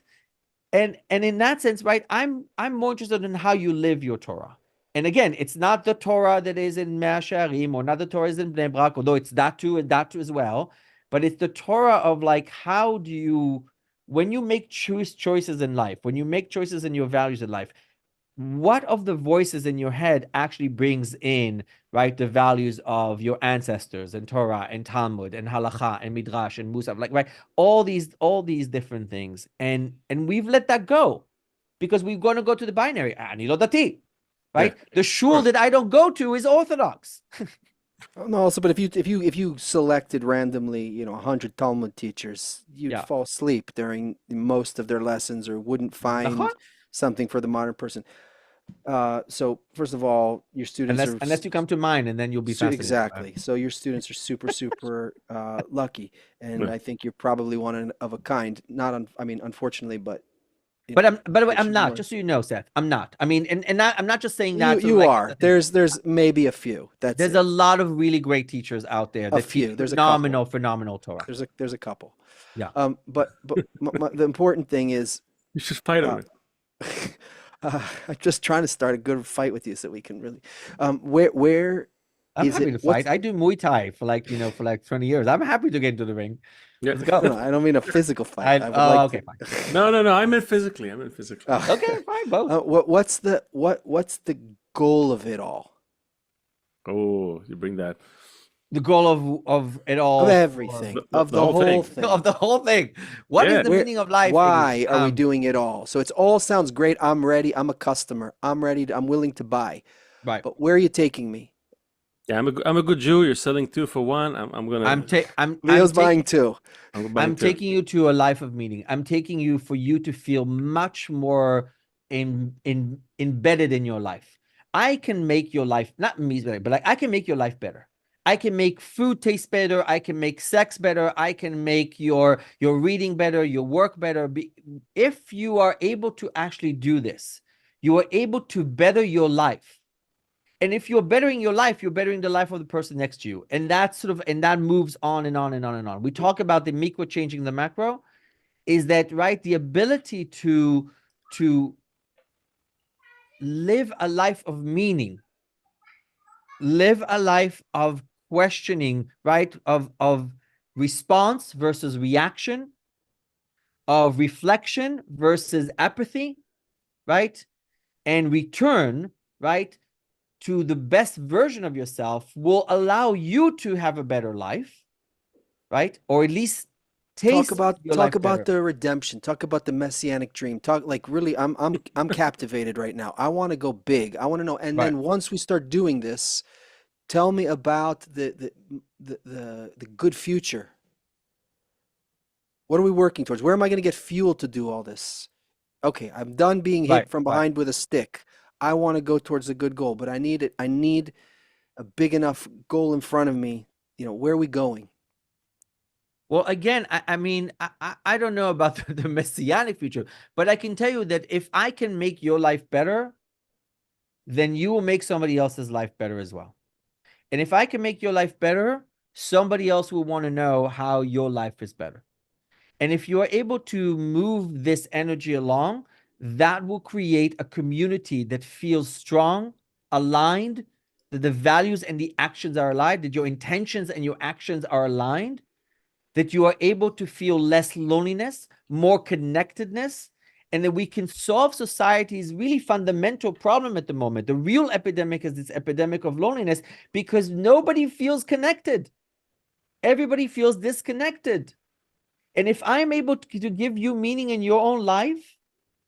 And in that sense, right, I'm more interested in how you live your Torah. And again, it's not the Torah that is in Mea Shearim or not the Torah is in Bnei Brak, although it's that too and that too as well. But it's the Torah of like, how do you, when you make choices in life, when you make choices in your values in life, what of the voices in your head actually brings in, right, the values of your ancestors and Torah and Talmud and Halacha and Midrash and Musaf, like, right, all these different things. And we've let that go because we're going to go to the binary. Ani lo dati. Right, the shul that I don't go to is Orthodox. No, also, but if you selected randomly, 100 Talmud teachers, you'd fall asleep during most of their lessons or wouldn't find something for the modern person. So first of all, your students unless you come to mine, and then you'll be fascinated. Exactly. So your students are super lucky, and I think you're probably one of a kind. Unfortunately, but. But by the way, I'm not. Just so you know, Seth, I'm not. I mean, and I'm not just saying that. You are. There's maybe a few. There's a lot of really great teachers out there that teach phenomenal Torah. There's a couple. Yeah. But the important thing is you should fight on it. I'm just trying to start a good fight with you so we can really. Where I'm happy to fight. I do Muay Thai for 20 years. I'm happy to get into the ring. Yeah. Let's go. No, I don't mean a physical fight. Okay, fine. No. I meant physically. Okay, fine, both. What's the goal of it all? Oh, you bring that. The goal of it all. Of everything. Of the whole thing. Of the whole thing. What is the meaning of life? Why are we doing it all? So it's all sounds great. I'm ready. I'm a customer. I'm ready. I'm willing to buy. Right. But where are you taking me? Yeah, I'm a good Jew. You're selling 2 for 1. Leo's buying 2. I'm taking you to a life of meaning. I'm taking you for you to feel much more embedded in your life. I can make your life not me better, but I can make your life better. I can make food taste better. I can make sex better. I can make your reading better, your work better. If you are able to actually do this, you are able to better your life. And if you're bettering your life, you're bettering the life of the person next to you. And that moves on and on and on and on. We talk about the micro changing the macro. Is that right? The ability to live a life of meaning, live a life of questioning, right? Of response versus reaction, of reflection versus apathy, right? And return, right, to the best version of yourself will allow you to have a better life, right? Or at least talk about the redemption. Talk about the messianic dream. I'm captivated right now. I want to go big. I want to know. And then once we start doing this, tell me about the good future. What are we working towards? Where am I going to get fuel to do all this? Okay, I'm done being hit from behind with a stick. I want to go towards a good goal, but I need a big enough goal in front of me. Where are we going? Well, again, I don't know about the messianic future, but I can tell you that if I can make your life better, then you will make somebody else's life better as well. And if I can make your life better, somebody else will want to know how your life is better. And if you are able to move this energy along, that will create a community that feels strong, aligned, that the values and the actions are aligned, that your intentions and your actions are aligned, that you are able to feel less loneliness, more connectedness, and that we can solve society's really fundamental problem at the moment. The real epidemic is this epidemic of loneliness because nobody feels connected. Everybody feels disconnected. And if I'm able to give you meaning in your own life,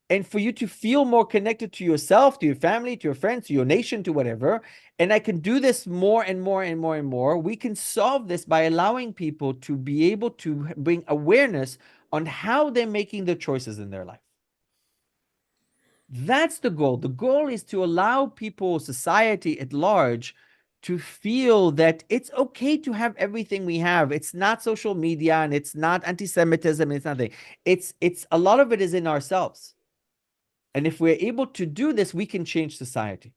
and for you to feel more connected to yourself, to your family, to your friends, to your nation, to whatever, and I can do this more and more and more and more, we can solve this by allowing people to be able to bring awareness on how they're making the choices in their life. That's the goal. The goal is to allow people, society at large, to feel that it's okay to have everything we have. It's not social media and it's not anti-Semitism. It's nothing. It's a lot of it is in ourselves. And if we're able to do this, we can change society.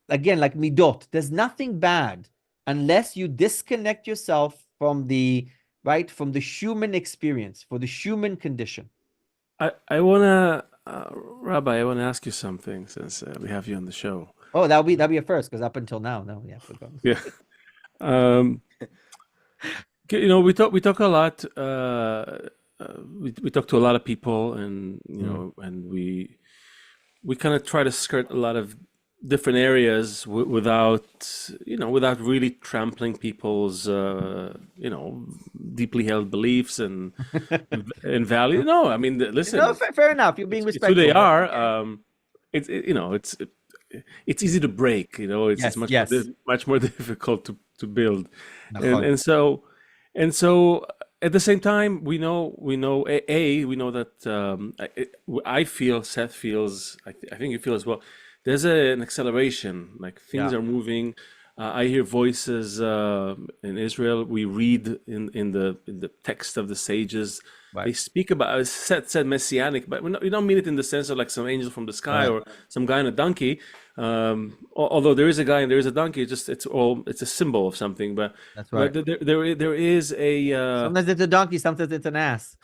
Again, like midot, there's nothing bad unless you disconnect yourself from the human experience, for the human condition. I wanna, Rabbi, I wanna ask you something since we have you on the show. Oh, that'll be a first because up until now, no, yeah, but go. Yeah. Um, we talk a lot. We talk to a lot of people, and Mm. and we kind of try to skirt a lot of different areas without really trampling people's deeply held beliefs and value. No, I mean, No, listen, fair enough. You're being it's who they respectful, but are. okay. It's easy to break. It's Yes, yes. much more difficult to build, and Nachon. and so and so at the same time we know that I feel, Seth feels, I think you feel as well. There's an acceleration, like things Yeah, are moving. I hear voices in Israel. We read in the text of the sages. They right, speak about, as Seth said, messianic, but we don't mean it in the sense of like some angel from the sky right. or some guy on a donkey. Although there is a guy and there is a donkey, it's a symbol of something. But That's but right. there is a Sometimes it's a donkey, sometimes it's an ass.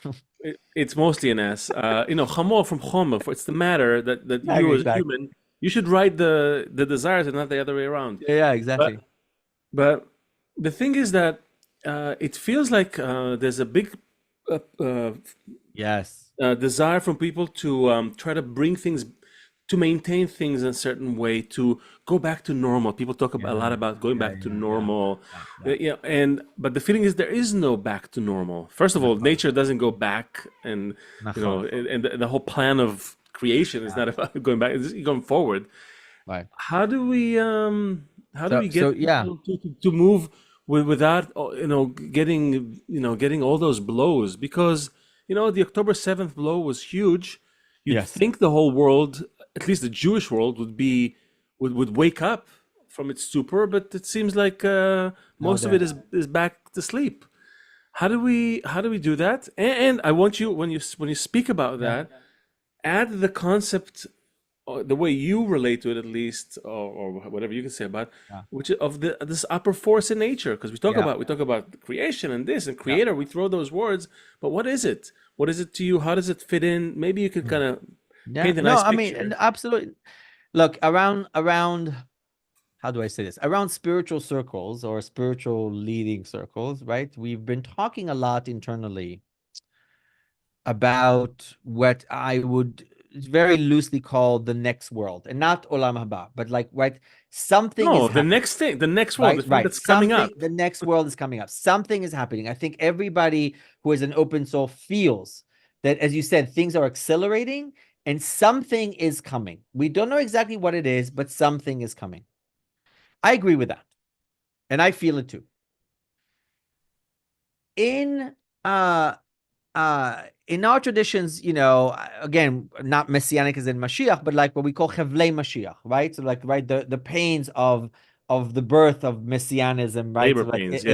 it's mostly an S. Chamor from Chomer. It's the matter that you Exactly, as a exactly. human, you should write the desires and not the other way around. Yeah, But exactly. but the thing is that it feels like there's a big uh, uh, Yes. desire from people to try to bring things, to maintain things in a certain way, to go back to normal. People talk Yeah, a lot about going yeah, back to yeah, yeah, normal. yeah. Yeah, and but the feeling is there is no back to normal. First of all, Nachon. nature doesn't go back, and Nachon. and the whole plan of creation is Yeah, not about going back, it's going forward. right. How do we So get yeah, people to move without getting all those blows? Because the October 7th blow was huge. You'd yes. think the whole world, at least the Jewish world, would wake up from its stupor, but it seems like No, most of it that. is back to sleep. How do we do that? And I want you, when you speak about Yeah, that, add the concept, or the way you relate to it, at least, or whatever you can say about, yeah, which is of this upper force in nature. Because yeah, we talk about creation and this and yeah. creator. We throw those words, but what is it? What is it to you? How does it fit in? Maybe you could Hmm. kind of Yeah, paint a no, nice I mean, picture. absolutely. Look, around how do I say this? Around spiritual circles or spiritual leading circles, right? We've been talking a lot internally about what I would very loosely call the next world, and not olam haba, but like, right, something is No, the happening, next thing, the next world, the right? thing Right. that's coming Something, up. the next world is coming up. Something is happening. I think everybody who is an open soul feels that, as you said, things are accelerating and something is coming. We don't know exactly what it is, but something is coming. I agree with that. And I feel it too. In uh in our traditions, again, not messianic as in Mashiach, but like what we call Chevlei Mashiach, right? So like, right, the pains of the birth of messianism, right? Labor So like pains, as yeah,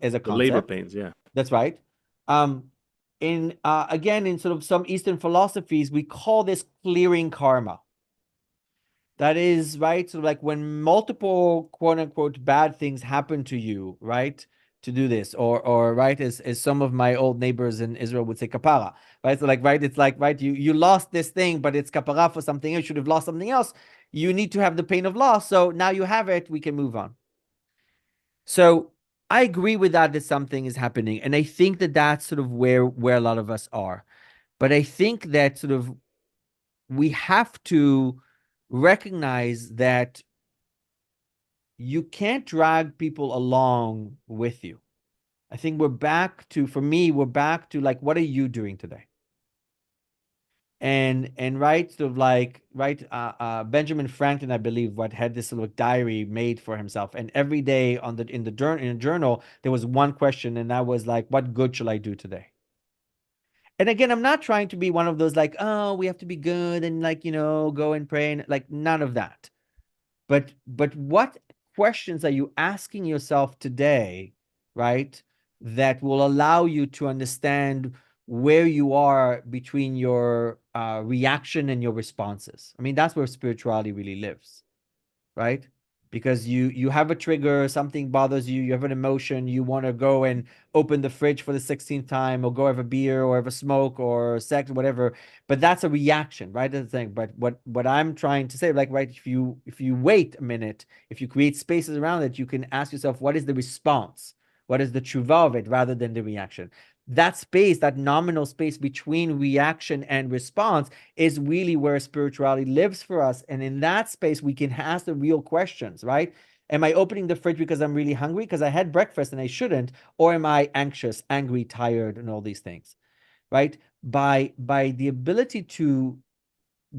as a the labor concept. pains, yeah. That's right. Um, in again, in sort of some Eastern philosophies, we call this clearing karma. That is right. So like when multiple quote unquote bad things happen to you, right? To do this, or right, as some of my old neighbors in Israel would say kapara, right? So like, right, it's like, right, you lost this thing, but it's kapara for something else. You should have lost something else. You need to have the pain of loss. So now you have it, we can move on. So I agree with that something is happening. And I think that that's sort of where a lot of us are. But I think that sort of we have to recognize that you can't drag people along with you. I think for me, we're back to like, what are you doing today? And right, sort of like, right, Benjamin Franklin, I believe, what had this little diary made for himself, and every day in a journal there was one question, and that was like, what good shall I do today? And again, I'm not trying to be one of those like, oh, we have to be good and like, go and pray, and like, none of that. But what questions are you asking yourself today, right? That will allow you to understand where you are between your reaction and your responses. I mean, that's where spirituality really lives, right? because you have a trigger, something bothers you, you have an emotion, you want to go and open the fridge for the 16th time, or go have a beer, or have a smoke, or sex, whatever. But that's a reaction, right? That's the thing. But what I'm trying to say, like, right, if you wait a minute, if you create spaces around it, you can ask yourself, what is the response? What is the tshuva of it, rather than the reaction? That space, that nominal space between reaction and response, is really where spirituality lives for us. And in that space, we can ask the real questions, right? Am I opening the fridge because I'm really hungry, because I had breakfast and I shouldn't? Or am I anxious, angry, tired, and all these things, right? By the ability to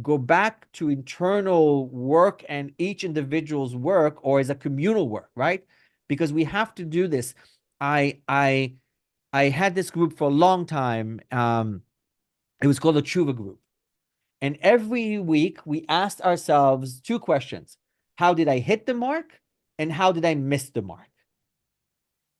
go back to internal work and each individual's work, or as a communal work, right? Because we have to do this. I had this group for a long time. It was called the Tshuva group. And every week we asked ourselves two questions. How did I hit the mark? And how did I miss the mark?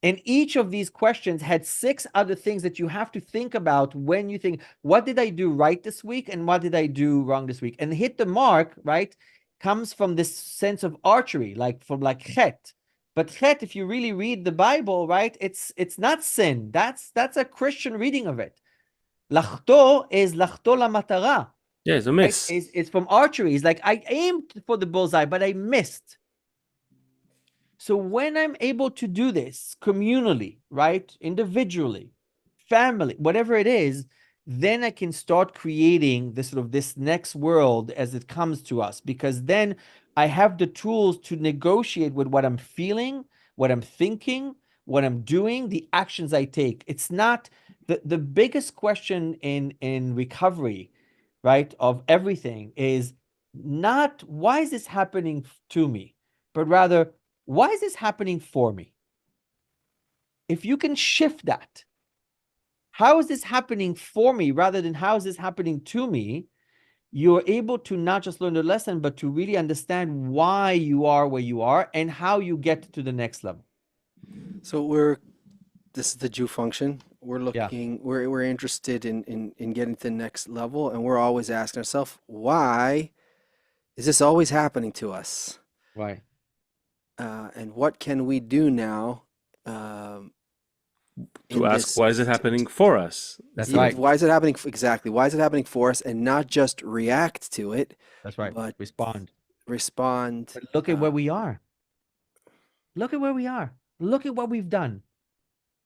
And each of these questions had 6 other things that you have to think about when you think, what did I do right this week? And what did I do wrong this week? And hit the mark, right, comes from this sense of archery, like from like chet. But chet, if you really read the Bible, right, it's not sin. That's a Christian reading of it. Lachto is lachto la matara. Yeah, it's a miss. Right? It's from archery. It's like I aimed for the bullseye, but I missed. So when I'm able to do this communally, right, individually, family, whatever it is, then I can start creating this sort of this next world as it comes to us, because then I have the tools to negotiate with what I'm feeling, what I'm thinking, what I'm doing, the actions I take. It's not the biggest question in recovery, right, of everything is not why is this happening to me, but rather why is this happening for me? If you can shift that, how is this happening for me rather than how is this happening to me, you're able to not just learn the lesson, but to really understand why you are where you are and how you get to the next level. So this is the Thejewfunction. We're looking, we're interested in getting to the next level, and we're always asking ourselves, why is this always happening to us? Right. And what can we do now? To ask, why is it happening for us? That's right. Why is it happening? Exactly. Why is it happening for us, and not just react to it? That's right. But respond. But look at where we are. Look at where we are. Look at what we've done.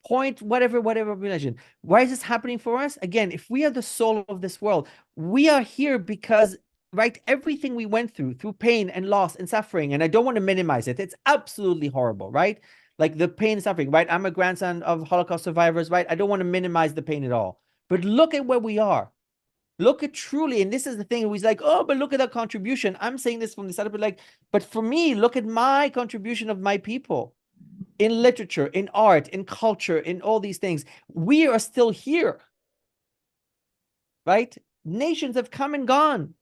Point whatever relation. Why is this happening for us? Again, if we are the soul of this world, we are here because, right, everything we went through pain and loss and suffering, and I don't want to minimize it. It's absolutely horrible, right? Like the pain and suffering, right? I'm a grandson of Holocaust survivors, right? I don't want to minimize the pain at all. But look at where we are. Look at truly, and this is the thing, he's like, oh, but look at that contribution. I'm saying this from the side of it, like, but for me, look at my contribution of my people. In literature, in art, in culture, in all these things, we are still here, right? Nations have come and gone.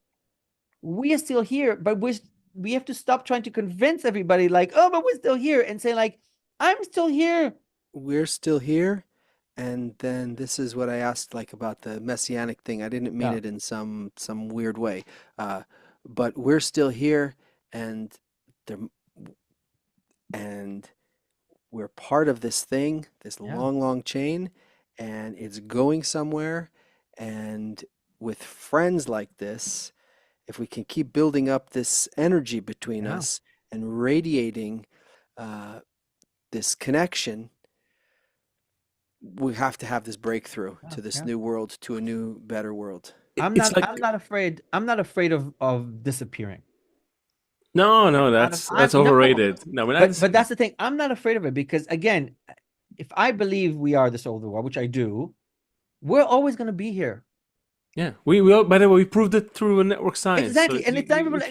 We are still here, but we have to stop trying to convince everybody like, oh, but we're still here, and say like, I'm still here. We're still here. And then this is what I asked, like, about the messianic thing. I didn't mean it in some weird way, but we're still here, and we're part of this thing, this long chain, and it's going somewhere. And with friends like this, if we can keep building up this energy between us and radiating this connection, we have to have this breakthrough to this new world, to a new, better world. I'm not afraid of disappearing. No, that's overrated. No, but that's the thing. I'm not afraid of it, because again, if I believe we are the soul of the world, which I do, we're always going to be here. Yeah, we by the way, we proved it through a network science. Exactly, so and it's not even.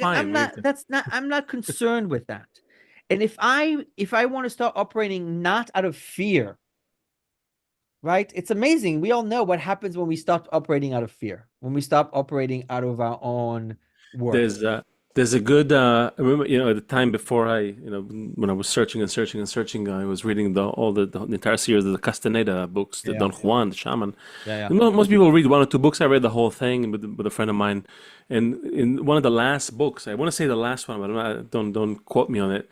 I'm not concerned with that. And if I want to start operating not out of fear, right? It's amazing. We all know what happens when we stop operating out of fear, when we stop operating out of our own work. There's a good, I remember, at the time before when I was searching and searching and searching, I was reading the entire series of the Castaneda books, the Yeah, Don Juan, the shaman. yeah, yeah. And most people read one or two books. I read the whole thing with a friend of mine. And in one of the last books, I want to say the last one, but don't quote me on it.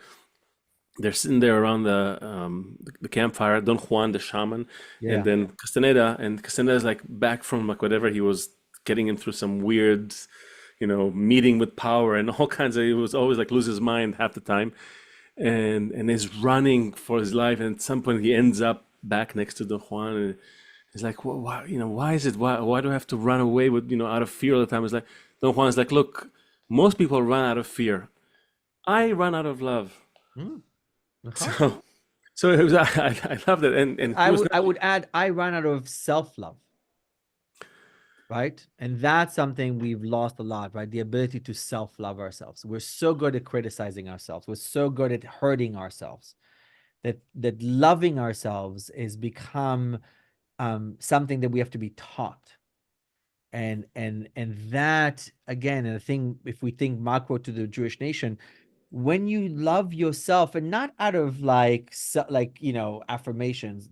They're sitting there around the campfire, Don Juan, the shaman, and Yeah. then Castaneda's like back from like whatever he was getting him through some weird, meeting with power and all kinds of. He was always like lose his mind half the time, and is running for his life. And at some point, he ends up back next to Don Juan, and he's like, why, why is it? Why do I have to run away with, out of fear all the time? It's like Don Juan's like, look, most people run out of fear. I run out of love. Mm. So, so it was, I loved it, and he was I would add, I ran out of self-love, right? And that's something we've lost a lot, right? The ability to self-love ourselves. We're so good at criticizing ourselves. We're so good at hurting ourselves that loving ourselves is become something that we have to be taught. And that again, and I think if we think macro to the Jewish nation, when you love yourself and not out of like affirmations,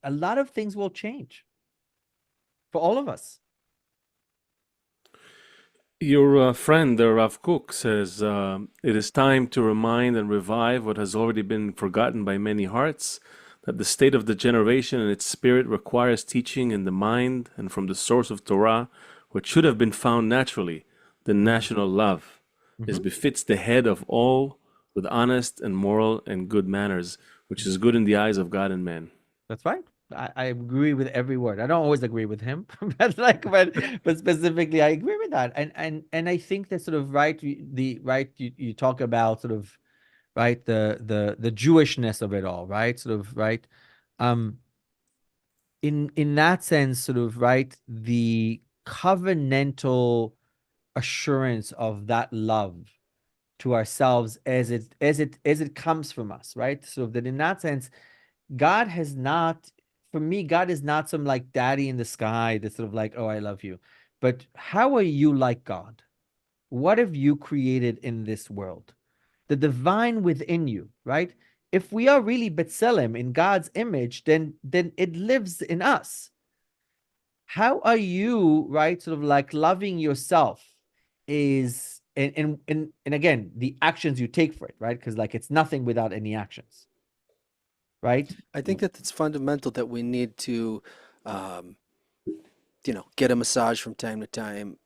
a lot of things will change for all of us. Your friend, the Rav Kook, says it is time to remind and revive what has already been forgotten by many hearts, that the state of the generation and its spirit requires teaching in the mind and from the source of Torah, what should have been found naturally, the national love, is befits the head of all with honest and moral and good manners, which is good in the eyes of God and man. That's right. I agree with every word. I don't always agree with him, but but specifically, I agree with that. And I think that sort of you talk about sort of right the Jewishness of it all, right? Sort of right. In that sense, sort of right, the covenantal assurance of that love to ourselves as it comes from us, right? So that in that sense, God has not, for me, God is not some like daddy in the sky that's sort of like, oh, I love you. But how are you like God? What have you created in this world? The divine within you, right? If we are really B'Tselem in God's image, then it lives in us. How are you, right? Sort of like loving yourself is, and again, the actions you take for it, right? Because like it's nothing without any actions, right? I think that it's fundamental that we need to, um, get a massage from time to time,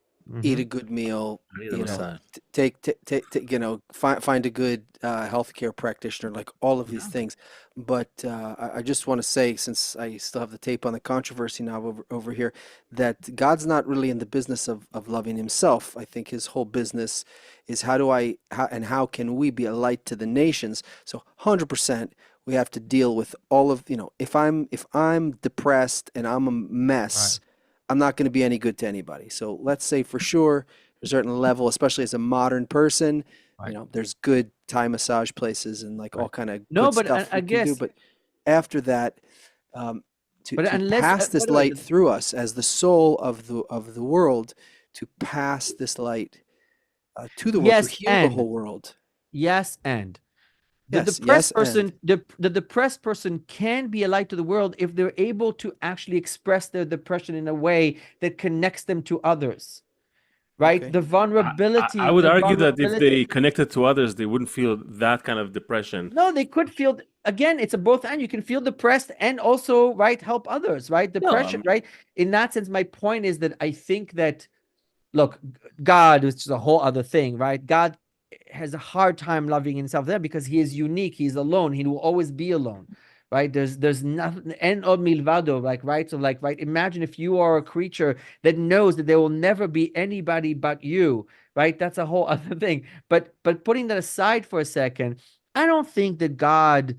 eat a good meal, I need a massage. find a good healthcare practitioner, like all of these things. But I just want to say, since I still have the tape on the controversy now over here, that God's not really in the business of loving himself. I think his whole business is how can we be a light to the nations? So 100%. We have to deal with all of, if I'm depressed and I'm a mess, I'm not going to be any good to anybody. So let's say for sure, a certain level, especially as a modern person, there's good Thai massage places and like all kind of No, good but stuff I we can do. guess, But after that, to unless, pass this by the way, light through us as the soul of the world, to pass this light to the world, to yes, heal the whole world. yes, and the Yes, depressed yes, and person, the depressed person can be a light to the world if they're able to actually express their depression in a way that connects them to others, right? okay. The I vulnerability, would argue that if they connected to others, they wouldn't feel that kind of depression. no, they could feel, again, it's a both and. You can feel depressed and also, right, help others, right? No, Depression, right? In that sense, my point is that I think that, look, God, which is a whole other thing, right? God has a hard time loving himself there because he is unique. He's alone. He will always be alone, right? There's nothing, en od milvado, like, right? So like, right? Imagine if you are a creature that knows that there will never be anybody but you, right? That's a whole other thing. But putting that aside for a second, I don't think that God,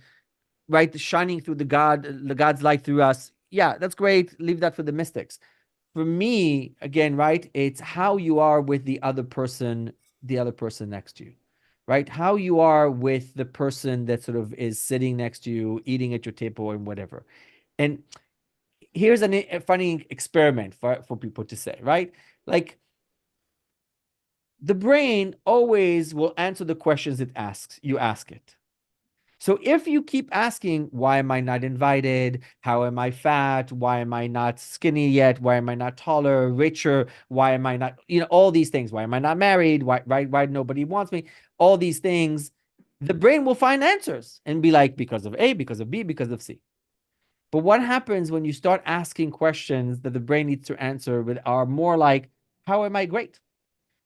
right, shining through the God's light through us. Yeah, that's great. Leave that for the mystics. For me, again, right, it's how you are with the other person next to you, right? How you are with the person that sort of is sitting next to you, eating at your table and whatever. And here's a funny experiment for people to say, right? Like, the brain always will answer the questions you ask it. So if you keep asking, why am I not invited? How am I fat? Why am I not skinny yet? Why am I not taller, richer? Why am I not, all these things? Why am I not married? Why nobody wants me? All these things, the brain will find answers and be like, because of A, because of B, because of C. But what happens when you start asking questions that the brain needs to answer with are more like, how am I great?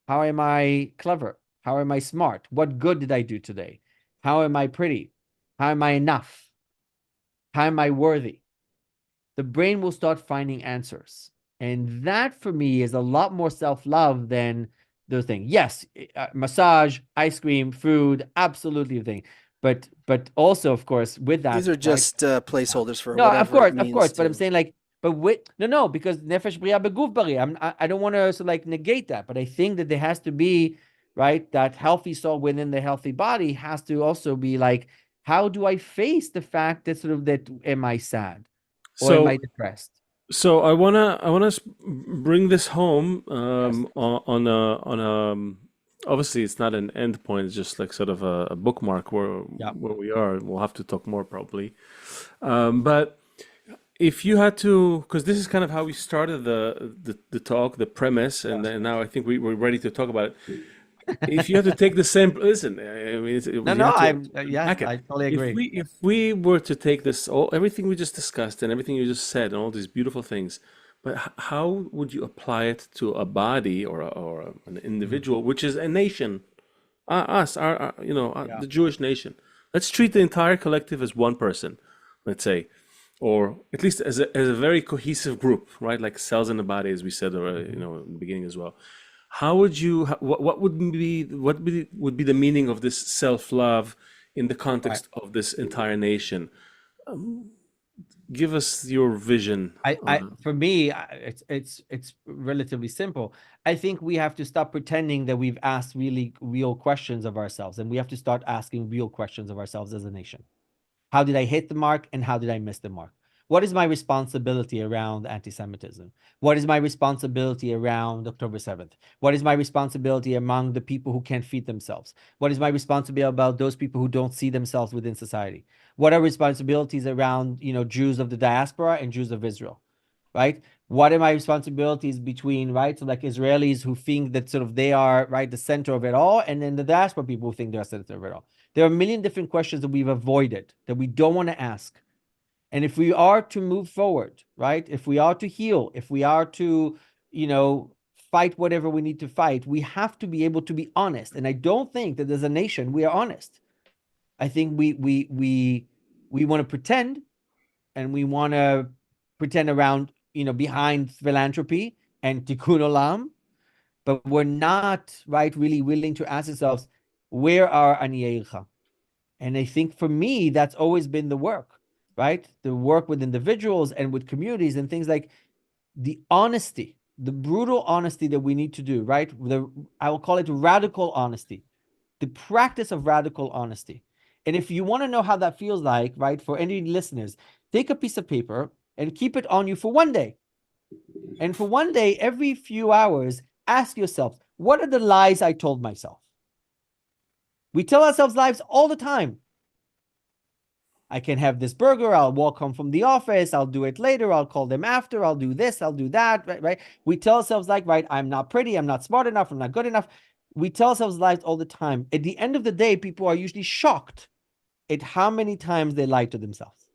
How am I clever? How am I smart? What good did I do today? How am I pretty? How am I enough? How am I worthy? The brain will start finding answers. And that for me is a lot more self-love than the thing. Yes, massage, ice cream, food, absolutely the thing. But also, of course, with that. These are just placeholders for no, whatever it means. of course. But I'm saying like, but no, because nefesh bria beguf bari. I don't want to like negate that, but I think that there has to be, right, that healthy soul within the healthy body has to also be like, how do I face the fact that am I sad or am I depressed? So I wanna bring this home on obviously it's not an end point, it's just like sort of a bookmark where we are. We'll have to talk more probably, but if you had to, because this is kind of how we started the talk, the premise, and now I think we're ready to talk about it. If you had to take the same, listen, I mean, I totally agree. If we were to take this, everything we just discussed and everything you just said and all these beautiful things, but how would you apply it to a body or an individual, which is a nation, the Jewish nation? Let's treat the entire collective as one person, let's say, or at least as a very cohesive group, right? Like cells in the body, as we said, or in the beginning as well. How would you? What would be the meaning of this self-love in the context of this entire nation? Give us your vision. For me, it's relatively simple. I think we have to stop pretending that we've asked really real questions of ourselves, and we have to start asking real questions of ourselves as a nation. How did I hit the mark, and how did I miss the mark? What is my responsibility around anti-Semitism? What is my responsibility around October 7th? What is my responsibility among the people who can't feed themselves? What is my responsibility about those people who don't see themselves within society? What are responsibilities around, Jews of the diaspora and Jews of Israel, right? What are my responsibilities between, right? So like Israelis who think that sort of they are, right, the center of it all, and then the diaspora people who think they're the center of it all. There are a million different questions that we've avoided, that we don't want to ask. And if we are to move forward, right, if we are to heal, if we are to, fight whatever we need to fight, we have to be able to be honest. And I don't think that as a nation we are honest. I think we want to pretend, and we want to pretend around, behind philanthropy and tikkun olam, but we're not, right, really willing to ask ourselves, where are aniyei ilcha? And I think for me, that's always been the work, right? The work with individuals and with communities and things like the honesty, the brutal honesty that we need to do, right? I will call it radical honesty, the practice of radical honesty. And if you want to know how that feels like, right, for any listeners, take a piece of paper and keep it on you for one day. And for one day, every few hours, ask yourself, what are the lies I told myself? We tell ourselves lies all the time. I can have this burger. I'll walk home from the office. I'll do it later. I'll call them after. I'll do this. I'll do that. Right? We tell ourselves like, right, I'm not pretty. I'm not smart enough. I'm not good enough. We tell ourselves lies all the time. At the end of the day, people are usually shocked at how many times they lie to themselves.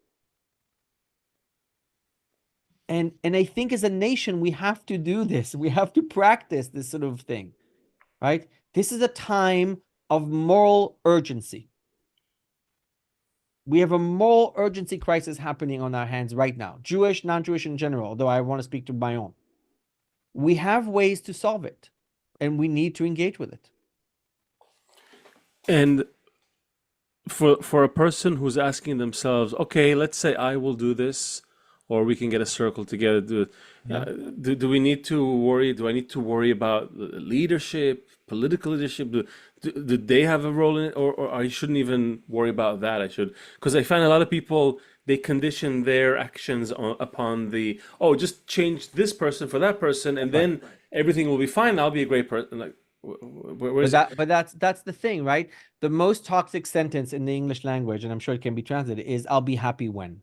And I think as a nation, we have to do this. We have to practice this sort of thing, right? This is a time of moral urgency. We have a moral urgency crisis happening on our hands right now, Jewish, non-Jewish in general, although I want to speak to my own. We have ways to solve it, and we need to engage with it. And for a person who's asking themselves, okay, let's say I will do this, or we can get a circle together. Do we need to worry? Do I need to worry about leadership, political leadership? Do they have a role in it, or I shouldn't even worry about that? I should, because I find a lot of people, they condition their actions upon just change this person for that person, and then everything will be fine. I'll be a great person. Like, Where's But that's the thing, right? The most toxic sentence in the English language, and I'm sure it can be translated, is "I'll be happy when."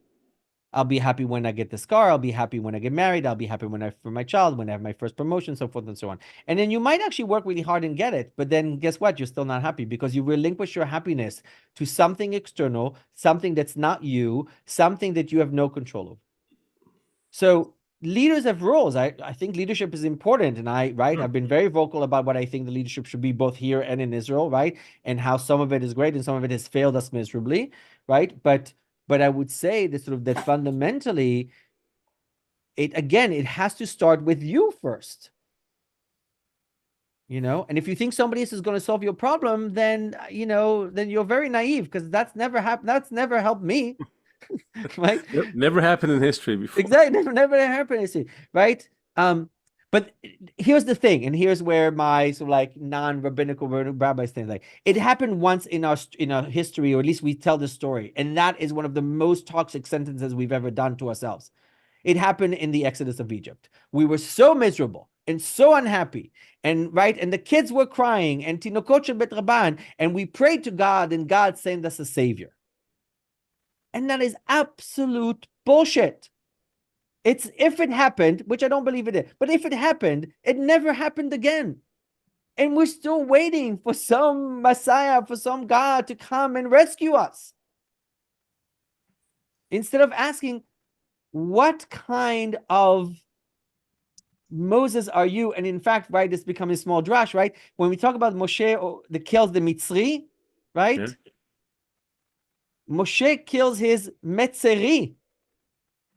I'll be happy when I get this car. I'll be happy when I get married. I'll be happy for my child, when I have my first promotion, so forth and so on. And then you might actually work really hard and get it, but then guess what? You're still not happy because you relinquish your happiness to something external, something that's not you, something that you have no control over. So leaders have roles. I think leadership is important. And I've been very vocal about what I think the leadership should be both here and in Israel, right? And how some of it is great and some of it has failed us miserably, right? But I would say that fundamentally, it has to start with you first. And if you think somebody else is going to solve your problem, then you're very naive, because that's never happened. That's never helped me. Right? Never happened in history before. Exactly. Never happened in history. Right? But here's the thing, and here's where my sort of like non-rabbinical rabbi stands. Like, it happened once in our history, or at least we tell the story, and that is one of the most toxic sentences we've ever done to ourselves. It happened in the Exodus of Egypt. We were so miserable and so unhappy, and the kids were crying, and tinokot bet rabban, and we prayed to God, and God sent us a savior. And that is absolute bullshit. It's if it happened, which I don't believe it did, but if it happened, it never happened again. And we're still waiting for some Messiah, for some God to come and rescue us. Instead of asking, what kind of Moses are you? And in fact, right, this becomes a small drash, right? When we talk about Moshe that kills the Mitzri, right? Yeah. Moshe kills his Metzeri.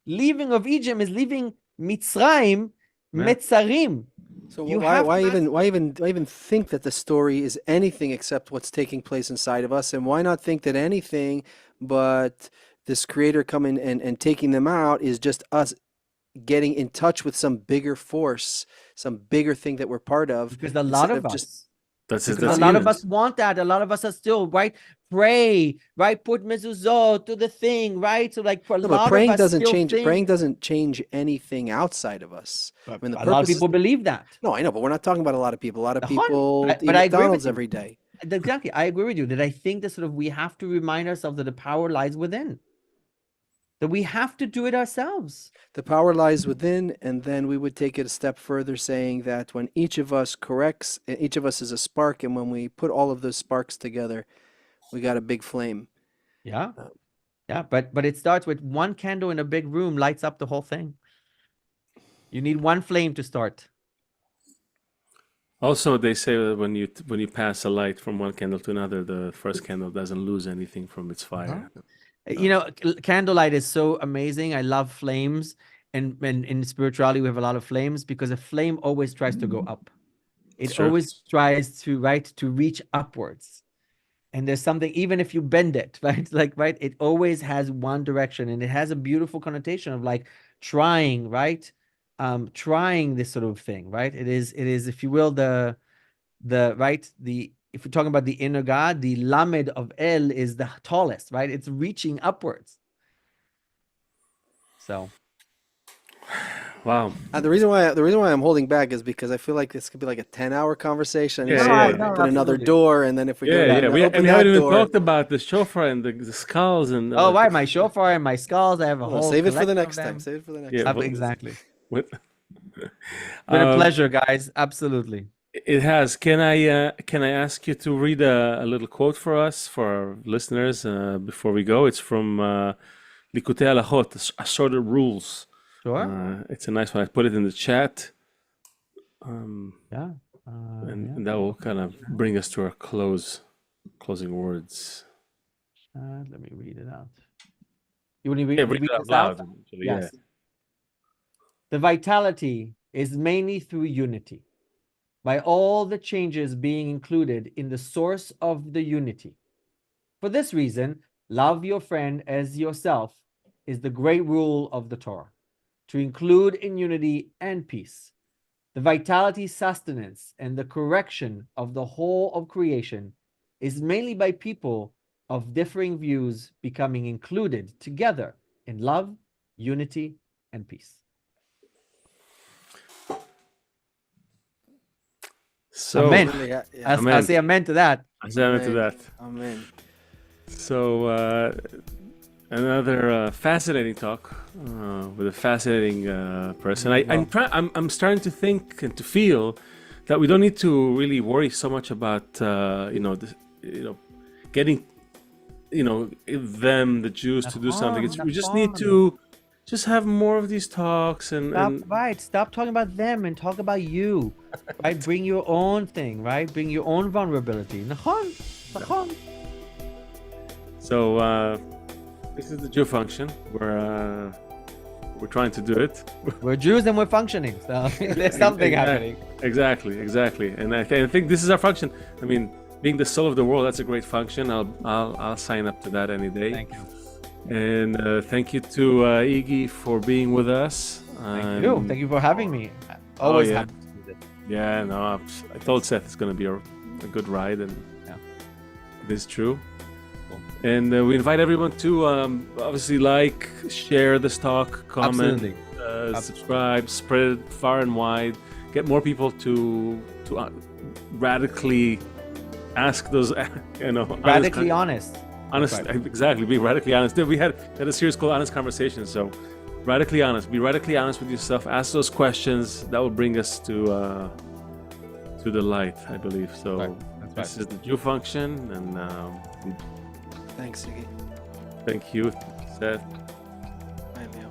Leaving of Egypt is leaving Mitzrayim, Metzarim. So why even think that the story is anything except what's taking place inside of us? And why not think that anything but this creator coming and taking them out is just us getting in touch with some bigger force, some bigger thing that we're part of? Because a lot of us. That's a lot of us want that. A lot of us are still, right? Pray, right? Put mezuzot to the thing, right? So like for a lot praying of us doesn't change. Praying doesn't change anything outside of us. I mean, a lot of people believe that. No, I know, but we're not talking about a lot of people. A lot of people eat McDonald's every day. Exactly, I agree with you that I think that we have to remind ourselves that the power lies within. That we have to do it ourselves. The power lies within, and then we would take it a step further, saying that when each of us corrects, each of us is a spark, and when we put all of those sparks together, we got a big flame. Yeah, but it starts with one candle in a big room lights up the whole thing. You need one flame to start. Also, they say that when you pass a light from one candle to another, the first candle doesn't lose anything from its fire. Candlelight is so amazing. I love flames, and in spirituality we have a lot of flames, because a flame always tries to go up. It always tries to reach upwards. And there's something, even if you bend it, right? It always has one direction, and it has a beautiful connotation of like trying, right? Trying this sort of thing, right? It is, if you will, if we're talking about the inner God, the Lamed of El is the tallest, right? It's reaching upwards. So, wow. The reason why I'm holding back is because I feel like this could be like a 10-hour conversation. Open another door, and then if we we haven't even talked about the shofar and the skulls and. Right, my shofar and my skulls. I have a whole. Save it for the next time. Save it for the next time. Exactly. It's been a pleasure, guys. Absolutely. It has. Can I ask you to read a little quote for us, for our listeners, before we go? It's from Likutei Halachot, Assorted Rules. Sure. It's a nice one. I put it in the chat. And that will kind of bring us to our closing words. Let me read it out. You want to read it out loud? Yes. Yeah. The vitality is mainly through unity, by all the changes being included in the source of the unity. For this reason, love your friend as yourself is the great rule of the Torah, to include in unity and peace. The vitality, sustenance, and the correction of the whole of creation is mainly by people of differing views becoming included together in love, unity, and peace. So, Amen. Really, yeah. I'll Amen. say amen to that. I said amen to Amen. that. Amen. So, another fascinating talk with a fascinating person. I'm starting to think and to feel that we don't need to really worry so much about getting the Jews to do something. We just need to just have more of these talks and Stop talking about them and talk about you. Right? Bring your own thing, right? Bring your own vulnerability. Nachon. So this is the Thejewfunction. We're trying to do it. We're Jews and we're functioning. So there's something happening. Exactly. And I think this is our function. I mean, being the soul of the world, that's a great function. I'll sign up to that any day. Thank you. And thank you to Iggy for being with us. Thank you for having me. Always happy to do this. Yeah, no, I told Seth it's going to be a good ride, and it is true. Cool. And we invite everyone to obviously like, share this talk, comment, subscribe, spread it far and wide, get more people to radically ask those, Radically honest. Honest, Right. Exactly. Be radically honest. We had a series called Honest Conversations. So, radically honest. Be radically honest with yourself. Ask those questions. That will bring us to the light, I believe. So, this is the Thejewfunction, and Thanks, Iggy. thank you, Seth. Bye, Leo.